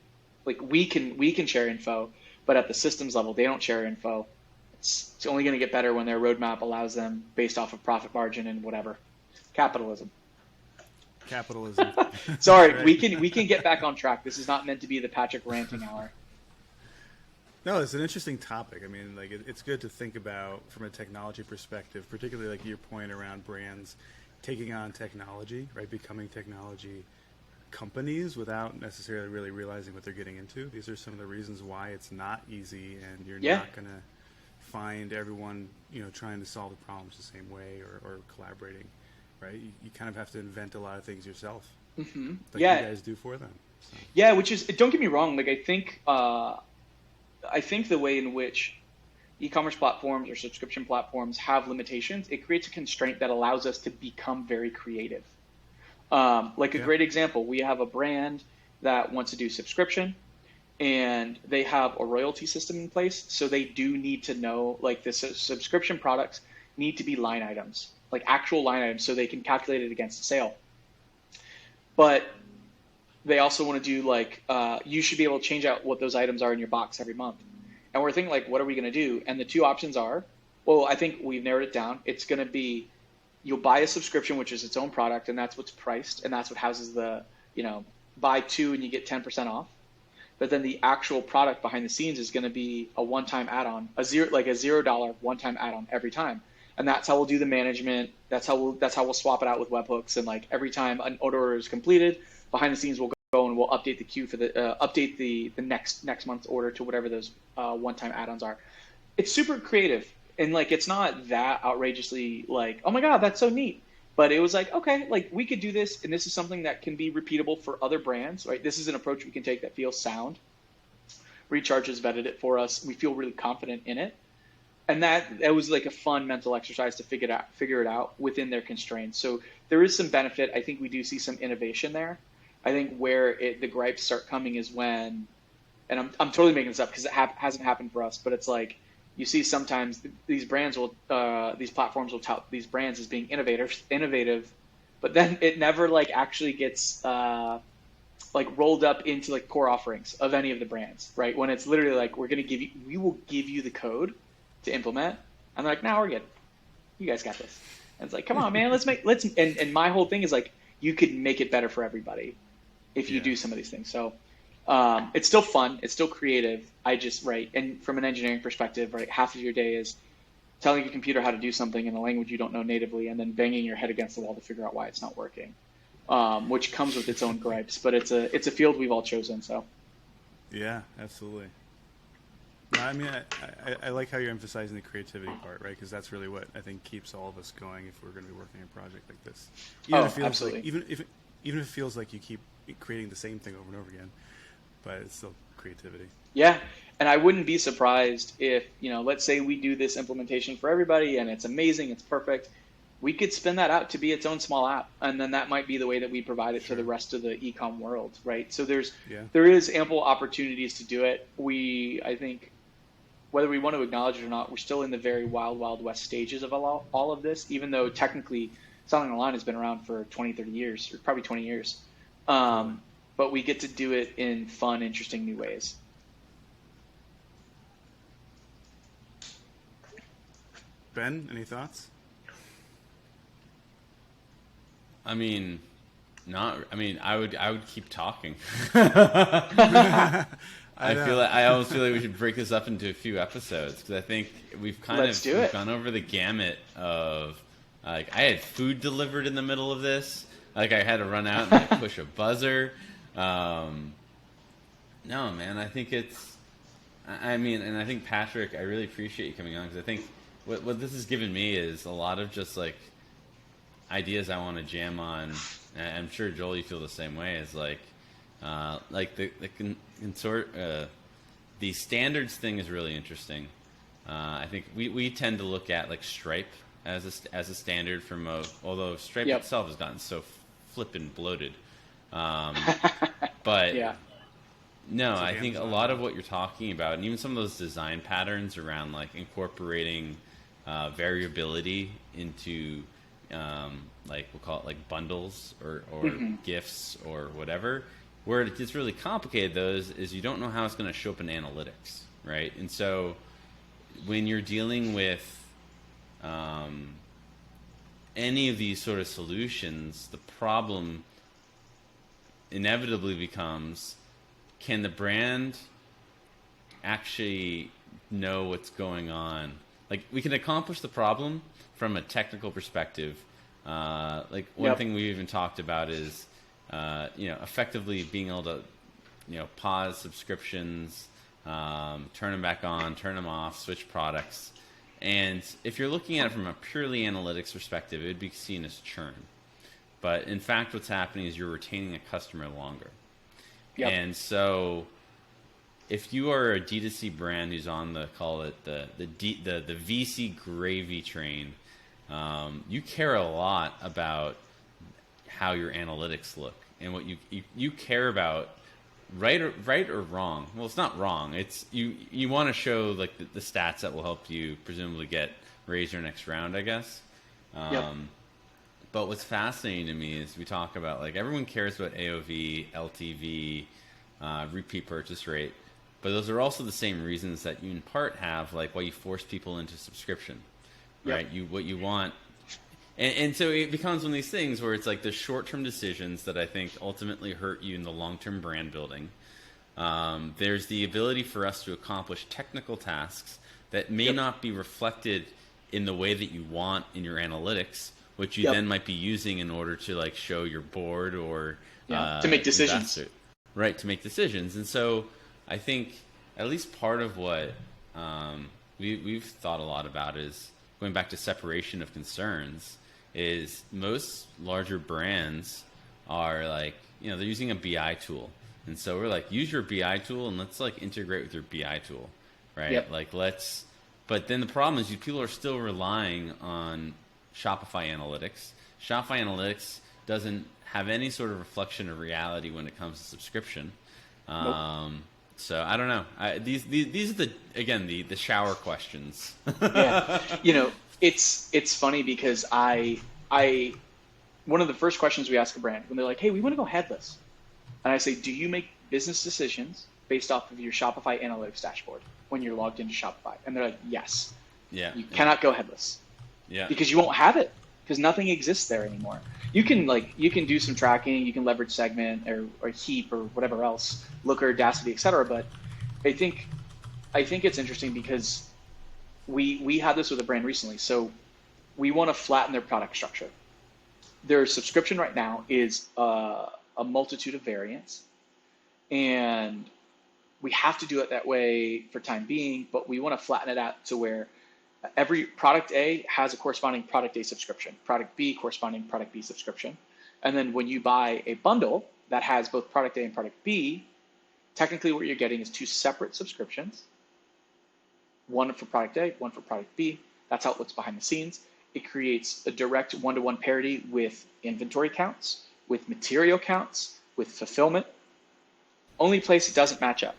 like, we can share info, but at the systems level they don't share info. It's only going to get better when their roadmap allows them based off of profit margin and whatever. Capitalism. Sorry, right. we can get back on track. This is not meant to be the Patrick ranting hour. No, it's an interesting topic. I mean, like it's good to think about from a technology perspective, particularly like your point around brands taking on technology, right? Becoming technology companies without necessarily really realizing what they're getting into. These are some of the reasons why it's not easy, and you're not going to find everyone, you know, trying to solve the problems the same way or collaborating. Right, you kind of have to invent a lot of things yourself, like you guys do for them. So. Yeah, which is, don't get me wrong. Like, I think the way in which e-commerce platforms or subscription platforms have limitations, it creates a constraint that allows us to become very creative. Like a great example, we have a brand that wants to do subscription, and they have a royalty system in place, so they do need to know, like, the subscription products need to be line items. Like actual line items, so they can calculate it against a sale. But they also want to do like you should be able to change out what those items are in your box every month. And we're thinking like, what are we going to do? And the two options are, well, I think we've narrowed it down. It's going to be you'll buy a subscription, which is its own product, and that's what's priced, and that's what houses the, buy two and you get 10% off. But then the actual product behind the scenes is going to be a one-time add-on, a $0 one-time add-on every time. And that's how we'll do the management. That's how we'll swap it out with webhooks. And like every time an order is completed, behind the scenes we'll go and we'll update the queue for update the next month's order to whatever those one-time add-ons are. It's super creative. And like, it's not that outrageously like, oh my God, that's so neat. But it was like, okay, like we could do this. And this is something that can be repeatable for other brands, right? This is an approach we can take that feels sound. Recharge has vetted it for us. We feel really confident in it. And that was like a fun mental exercise to figure it out within their constraints. So there is some benefit. I think we do see some innovation there. I think where the gripes start coming is when, and I'm totally making this up because it hasn't happened for us, but it's like, you see sometimes these platforms will tout these brands as being innovative, but then it never like actually gets like rolled up into like core offerings of any of the brands, right? When it's literally like, we will give you the code to implement, and they're like, no, we're good. You guys got this. And it's like, come on, man, and my whole thing is like, you could make it better for everybody if you do some of these things. So it's still fun. It's still creative. Right. And from an engineering perspective, right, half of your day is telling your computer how to do something in a language you don't know natively and then banging your head against the wall to figure out why it's not working, which comes with its own gripes. But it's a field we've all chosen. So. Yeah, absolutely. No, I mean, I like how you're emphasizing the creativity part, right? Because that's really what I think keeps all of us going if we're going to be working on a project like this. Absolutely. Even if it feels like you keep creating the same thing over and over again, but it's still creativity. Yeah, and I wouldn't be surprised if, let's say we do this implementation for everybody and it's amazing, it's perfect. We could spin that out to be its own small app, and then that might be the way that we provide it to the rest of the e-com world, right? So there is ample opportunities to do it. I think, whether we want to acknowledge it or not, we're still in the very wild, wild west stages of all of this, even though technically selling online has been around for 20, 30 years, or probably 20 years. But we get to do it in fun, interesting new ways. Ben, any thoughts? I would keep talking. I almost feel like we should break this up into a few episodes because I think we've we've gone over the gamut of like I had food delivered in the middle of this. Like I had to run out and like, push a buzzer. No, man, I think and I think Patrick, I really appreciate you coming on because I think what this has given me is a lot of just like ideas I want to jam on. And I'm sure Joel, you feel the same way. Is like the standards thing is really interesting. I think we tend to look at like Stripe as a standard for most, although Stripe itself has gotten so flippin' bloated. But no, I think a lot of what you're talking about, and even some of those design patterns around like incorporating variability into like we'll call it like bundles or gifts or whatever. Where it gets really complicated, though, is you don't know how it's going to show up in analytics, right? And so when you're dealing with any of these sort of solutions, the problem inevitably becomes, can the brand actually know what's going on? Like, we can accomplish the problem from a technical perspective. Like, one thing we even talked about is effectively being able to, pause subscriptions, turn them back on, turn them off, switch products. And if you're looking at it from a purely analytics perspective, it would be seen as churn. But in fact, what's happening is you're retaining a customer longer. Yep. And so if you are a D2C brand who's on the VC gravy train, you care a lot about how your analytics look and what you care about, right or wrong. Well, it's not wrong. It's you want to show like the stats that will help you presumably raise your next round, I guess. But what's fascinating to me is we talk about, like, everyone cares about AOV, LTV, repeat purchase rate, but those are also the same reasons that you in part have, like, why you force people into subscription, right? Yep. What you want. And so it becomes one of these things where it's like the short-term decisions that I think ultimately hurt you in the long-term brand building. There's the ability for us to accomplish technical tasks that may not be reflected in the way that you want in your analytics, which you then might be using in order to, like, show your board or to make decisions. Right, to make decisions. And so I think at least part of what we've thought a lot about is going back to separation of concerns. Is most larger brands are like, they're using a BI tool. And so we're like, use your BI tool and let's, like, integrate with your BI tool, right? Yep. Like, but then the problem is people are still relying on Shopify Analytics. Shopify Analytics doesn't have any sort of reflection of reality when it comes to subscription. Nope. So I don't know. These are the shower questions. Yeah. It's funny because one of the first questions we ask a brand when they're like, hey, we want to go headless. And I say, do you make business decisions based off of your Shopify Analytics dashboard when you're logged into Shopify? And they're like, yes. Yeah. You cannot go headless. Yeah. Because you won't have it, because nothing exists there anymore. You can do some tracking, you can leverage segment or heap or whatever else, Looker, Audacity, etc. But I think it's interesting because we had this with a brand recently. So we want to flatten their product structure. Their subscription right now is a multitude of variants, and we have to do it that way for time being, but we want to flatten it out to where every product A has a corresponding product A subscription, product B corresponding product B subscription. And then when you buy a bundle that has both product A and product B, technically what you're getting is two separate subscriptions, one for product A, one for product B. That's how it looks behind the scenes. It creates a direct one-to-one parity with inventory counts, with material counts, with fulfillment. Only place it doesn't match up,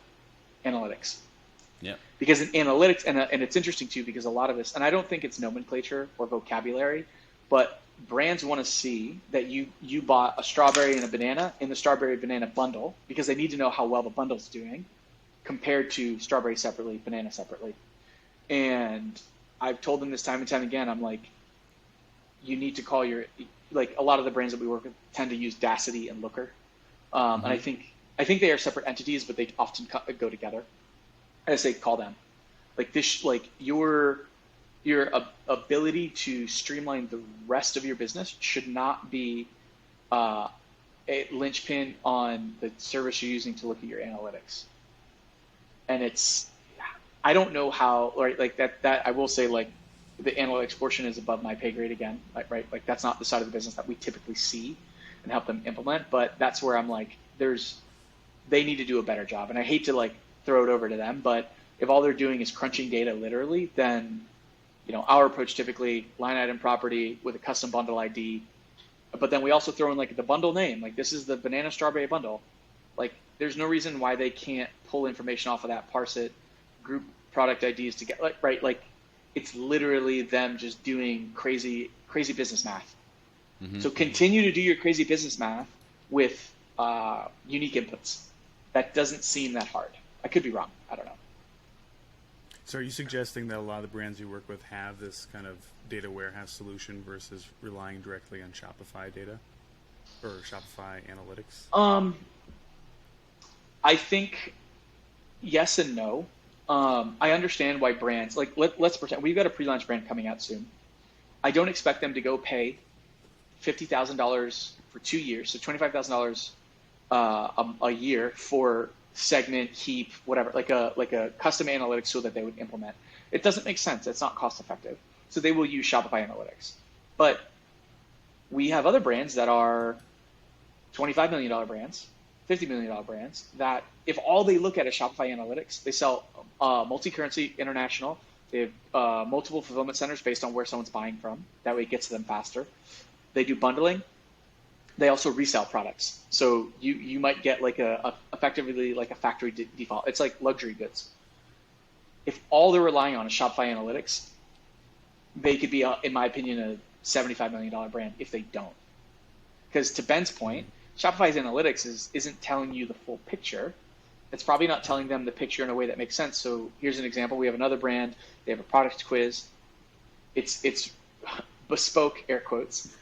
analytics. Yeah. Because in analytics, and it's interesting too, because a lot of this, and I don't think it's nomenclature or vocabulary, but brands want to see that you bought a strawberry and a banana in the strawberry banana bundle, because they need to know how well the bundle's doing compared to strawberry separately, banana separately. And I've told them this time and time again, I'm like, you need to call your, like, a lot of the brands that we work with tend to use Audacity and Looker. And I think they are separate entities, but they often go together. I say call them. Like this, like your ability to streamline the rest of your business should not be a linchpin on the service you're using to look at your analytics. And I don't know how, right? Like that I will say, like, the analytics portion is above my pay grade again, right? Like that's not the side of the business that we typically see and help them implement. But that's where I'm like, they need to do a better job. And I hate to, like, throw it over to them, but if all they're doing is crunching data literally, then, our approach typically line item property with a custom bundle ID, but then we also throw in, like, the bundle name, like this is the banana strawberry bundle. Like, there's no reason why they can't pull information off of that, parse it, group product IDs to get, like, right? Like, it's literally them just doing crazy business math. So continue to do your crazy business math with unique inputs. That doesn't seem that hard. I could be wrong. I don't know. So are you suggesting that a lot of the brands you work with have this kind of data warehouse solution versus relying directly on Shopify data or Shopify analytics? I think yes and no. I understand why brands, like, let's pretend we've got a pre-launch brand coming out soon. I don't expect them to go pay $50,000 for 2 years, so $25,000 a year for segment, heap, whatever, like a custom analytics tool that they would implement. It doesn't make sense. It's not cost effective. So they will use Shopify Analytics. But we have other brands that are $25 million brands, $50 million brands, that if all they look at is Shopify Analytics, they sell multi-currency international. They have multiple fulfillment centers based on where someone's buying from. That way it gets to them faster. They do bundling. They also resell products. So you might get like effectively like a factory default. It's like luxury goods. If all they're relying on is Shopify Analytics, they could be, in my opinion, $75 million brand if they don't. Because to Ben's point, Shopify's analytics isn't telling you the full picture. It's probably not telling them the picture in a way that makes sense. So here's an example. We have another brand. They have a product quiz. It's bespoke, air quotes.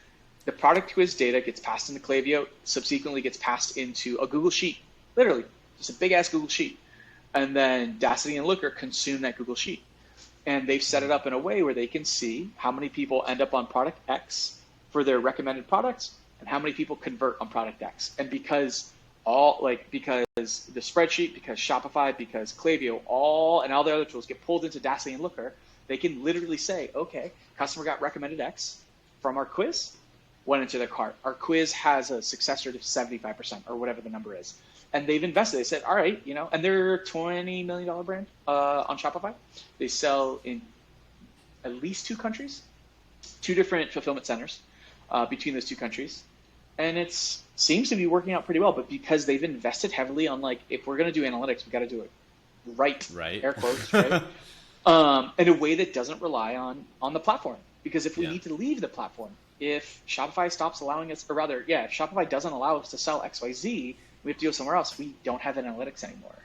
The product quiz data gets passed into Klaviyo, subsequently gets passed into a Google Sheet, literally, just a big-ass Google Sheet. And then Dacity and Looker consume that Google Sheet. And they've set it up in a way where they can see how many people end up on product X for their recommended products and how many people convert on product X. And because the spreadsheet, because Shopify, because Klaviyo, and all the other tools get pulled into Dacity and Looker, they can literally say, okay, customer got recommended X from our quiz, went into their cart. Our quiz has a success rate of 75% or whatever the number is. And they've invested. They said, all right, and they're a $20 million brand on Shopify. They sell in at least 2 countries, 2 different fulfillment centers between those 2 countries. And it seems to be working out pretty well. But because they've invested heavily on, if we're going to do analytics, we got to do it right, air quotes, right? In a way that doesn't rely on the platform. Because if we need to leave the platform, if Shopify stops allowing us, or rather, if Shopify doesn't allow us to sell XYZ, we have to go somewhere else. We don't have analytics anymore.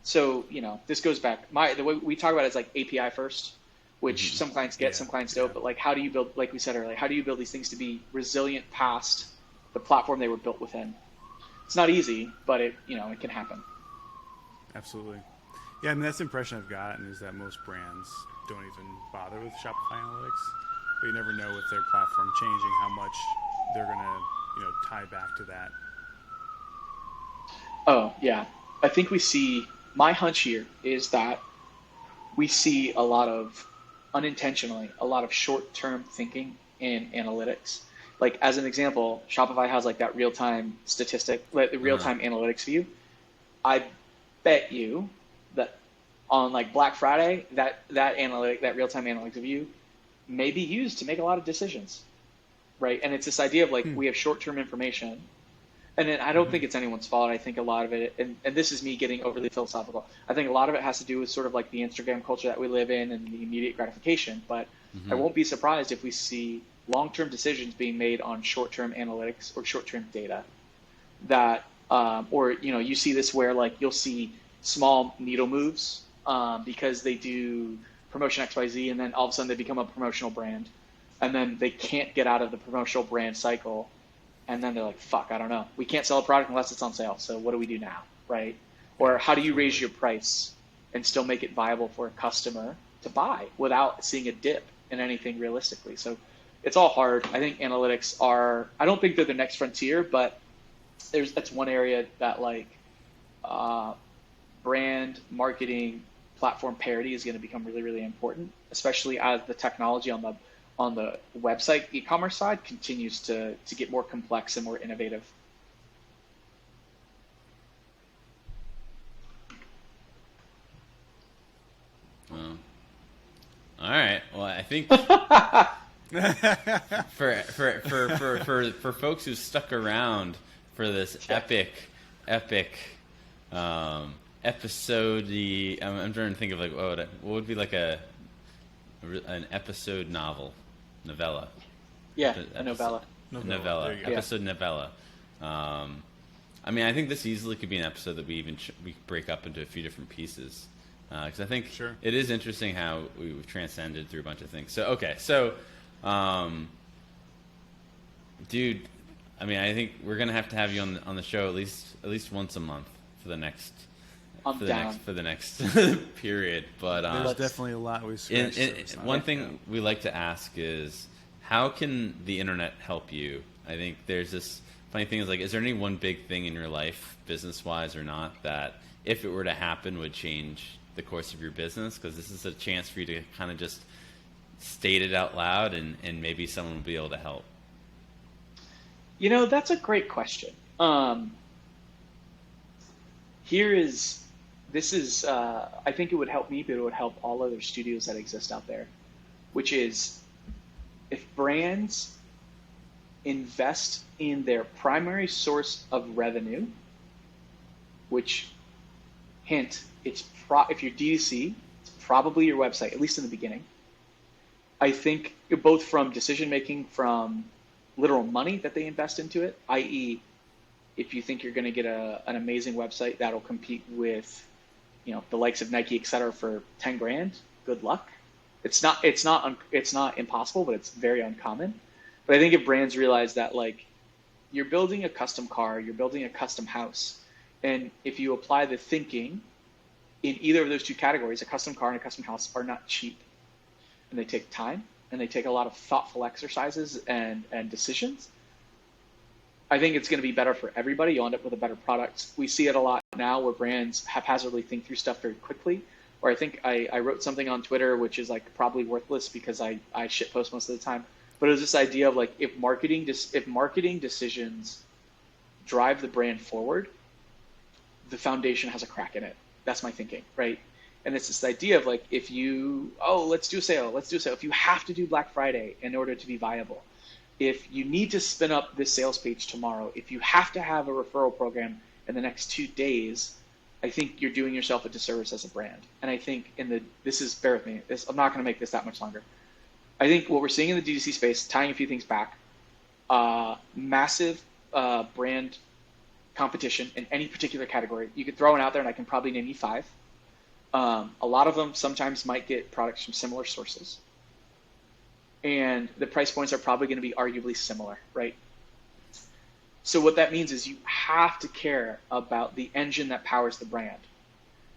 So, this goes back. The way we talk about it is like API first, which some clients get, some clients don't. But how do you build, like we said earlier, how do you build these things to be resilient past the platform they were built within? It's not easy, but it can happen. Absolutely. Yeah, that's the impression I've gotten is that most brands don't even bother with Shopify analytics. But you never know with their platform changing how much they're going to, tie back to that. Oh, yeah. I think my hunch here is that we see unintentionally, a lot of short-term thinking in analytics. Like, as an example, Shopify has that real-time statistic, the real-time analytics view. I bet you that on Black Friday, that real-time analytics view may be used to make a lot of decisions, right? And it's this idea of we have short-term information. And then I don't think it's anyone's fault. I think a lot of it, and this is me getting overly philosophical, I think a lot of it has to do with sort of the Instagram culture that we live in and the immediate gratification. But I won't be surprised if we see long-term decisions being made on short-term analytics or short-term data that, you see this where you'll see small needle moves because they do promotion XYZ and then all of a sudden they become a promotional brand and then they can't get out of the promotional brand cycle. And then they're like, fuck, I don't know. We can't sell a product unless it's on sale. So what do we do now, right? Or how do you raise your price and still make it viable for a customer to buy without seeing a dip in anything realistically? So it's all hard. I think analytics I don't think they're the next frontier, but that's one area that brand marketing platform parity is going to become really, really important, especially as the technology on the website e-commerce side continues to get more complex and more innovative. Well, all right. Well, I think for folks who stuck around for this epic episode, I'm trying to think of what would be an episode novella. Yeah, a novella. Novella. Episode novella. I think this easily could be an episode that we break up into a few different pieces. Because I think it is interesting how we've transcended through a bunch of things. So, dude, I think we're gonna have to have you on the show at least once a month for the next period. But there's definitely a lot we scratched. One thing we like to ask is, how can the internet help you? I think there's this funny thing is there any one big thing in your life, business-wise or not, that if it were to happen would change the course of your business? Because this is a chance for you to kind of just state it out loud and maybe someone will be able to help. That's a great question. This is I think it would help me, but it would help all other studios that exist out there, which is if brands invest in their primary source of revenue, which, hint, if you're DTC, it's probably your website, at least in the beginning, I think both from decision making, from literal money that they invest into it, i.e., if you think you're going to get an amazing website that'll compete with, the likes of Nike, et cetera, for 10 grand, good luck. It's not impossible, but it's very uncommon. But I think if brands realize that, like, you're building a custom car, you're building a custom house, and if you apply the thinking in either of those two categories, a custom car and a custom house are not cheap, and they take time, and they take a lot of thoughtful exercises and decisions. I think it's going to be better for everybody. You'll end up with a better product. We see it a lot now where brands haphazardly think through stuff very quickly. Or I think I wrote something on Twitter, which is like probably worthless because I shitpost most of the time. But it was this idea of like, if marketing decisions drive the brand forward, the foundation has a crack in it. That's my thinking, right? And it's this idea of like, let's do a sale. If you have to do Black Friday in order to be viable, if you need to spin up this sales page tomorrow, if you have to have a referral program in the next 2 days, I think you're doing yourself a disservice as a brand. And I think bear with me, I'm not going to make this that much longer. I think what we're seeing in the DTC space, tying a few things back, massive brand competition in any particular category. You could throw one out there and I can probably name you 5. A lot of them sometimes might get products from similar sources. And the price points are probably going to be arguably similar, right? So what that means is you have to care about the engine that powers the brand,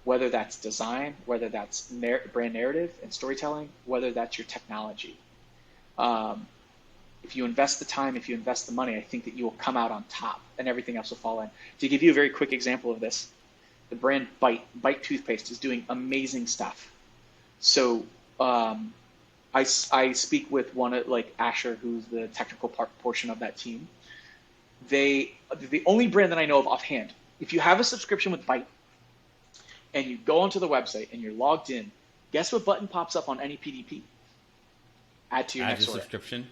whether that's design, whether that's brand narrative and storytelling, whether that's your technology. If you invest the time, if you invest the money, I think that you will come out on top and everything else will fall in. To give you a very quick example of this, the brand Bite toothpaste is doing amazing stuff. So I speak with one like Asher, who's the technical portion of that team. The only brand that I know of offhand, if you have a subscription with Bite and you go onto the website and you're logged in, guess what button pops up on any PDP? Add to your next order. Subscription?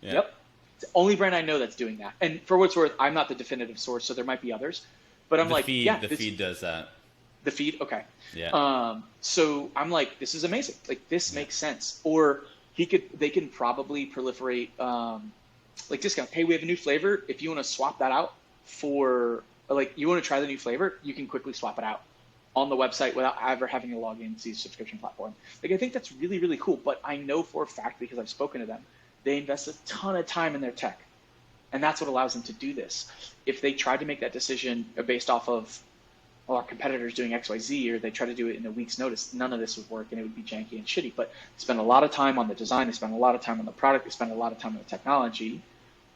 Yeah. Yep. It's the only brand I know that's doing that. And for what's worth, I'm not the definitive source, so there might be others. But I'm the feed does that. The feed? Okay. Yeah. So I'm like, this is amazing. Like, this makes sense. Or they can probably proliferate like discounts. Hey, we have a new flavor. If you want to swap that out for, like, you want to try the new flavor, you can quickly swap it out on the website without ever having to log into the subscription platform. Like, I think that's really, really cool. But I know for a fact, because I've spoken to them, they invest a ton of time in their tech. And that's what allows them to do this. If they tried to make that decision based off of, our competitors doing XYZ, or they try to do it in a week's notice, none of this would work and it would be janky and shitty. But they spend a lot of time on the design, they spend a lot of time on the product, they spend a lot of time on the technology.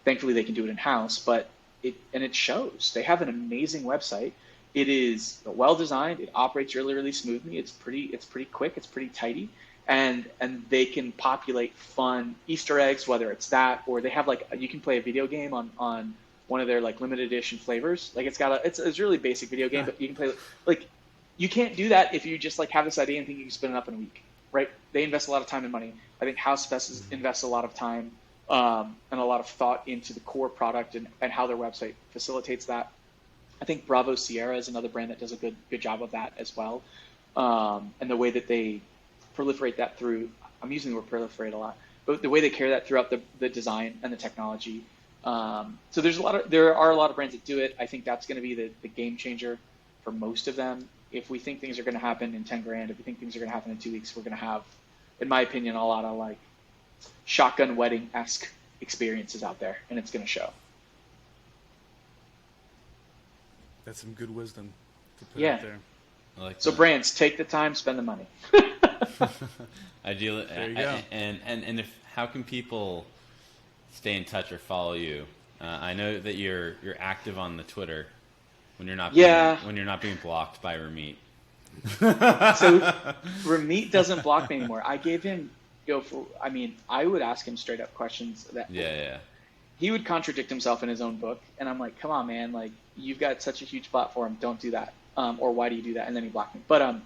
Thankfully, they can do it in-house, but it shows. They have an amazing website. It is well designed. It operates really, really smoothly. It's pretty quick. It's pretty tidy, and they can populate fun Easter eggs, whether it's that or they have like you can play a video game on one of their like limited edition flavors. Like it's a really basic video game, but you can play like you can't do that if you just like have this idea and think you can spin it up in a week, right? They invest a lot of time and money. I think Haus invests a lot of time and a lot of thought into the core product and how their website facilitates that. I think Bravo Sierra is another brand that does a good job of that as well. And the way that they proliferate that through, I'm using the word proliferate a lot, but the way they carry that throughout the design and the technology. So there are a lot of brands that do it. I think that's going to be the game changer for most of them. If we think things are going to happen in 10 grand, if we think things are going to happen in 2 weeks, we're going to have, in my opinion, a lot of like shotgun wedding-esque experiences out there, and it's going to show. That's some good wisdom to put out there. I like so that. Brands, take the time, spend the money. Ideally, there you go. And how can people stay in touch or follow you? I know that you're active on the Twitter when you're not being blocked by Ramit. So Ramit doesn't block me anymore. I gave him I would ask him straight up questions that he would contradict himself in his own book, and I'm like, come on, man, like you've got such a huge platform, don't do that. Or why do you do that? And then he blocked me. But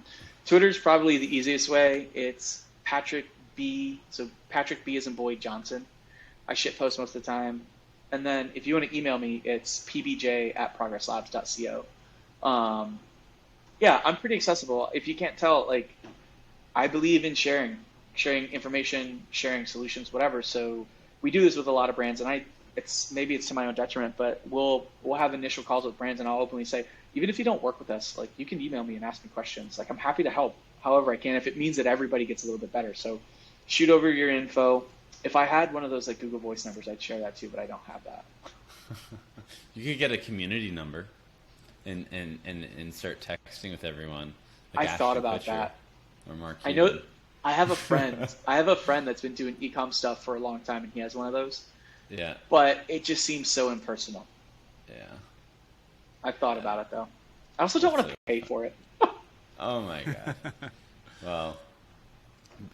Twitter's probably the easiest way. It's Patrick B. So Patrick B as in Boyd Johnson. I shitpost most of the time. And then if you want to email me, it's pbj@progresslabs.co. I'm pretty accessible. If you can't tell, like, I believe in sharing. sharing information, sharing solutions, whatever. So we do this with a lot of brands, and maybe it's to my own detriment, but we'll have initial calls with brands, and I'll openly say, even if you don't work with us, like, you can email me and ask me questions. Like, I'm happy to help however I can if it means that everybody gets a little bit better. So shoot over your info. If I had one of those like Google Voice numbers, I'd share that too, but I don't have that. You could get a community number and start texting with everyone. Like, I thought about that. Or Mark. I know. I have a friend. That's been doing e-com stuff for a long time, and he has one of those. Yeah. But it just seems so impersonal. Yeah. I've thought about it though. I also don't want to pay for it. Oh my god. Well,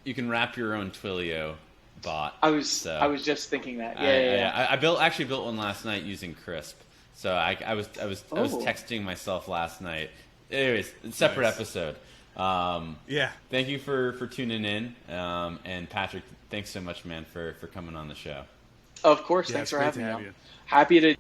you can wrap your own Twilio bot. I was just thinking that. Yeah. I actually built one last night using Crisp. So I was texting myself last night. Anyways, separate episode. Thank you for tuning in. And Patrick, thanks so much, man, for coming on the show. Of course, thanks for having me. Happy to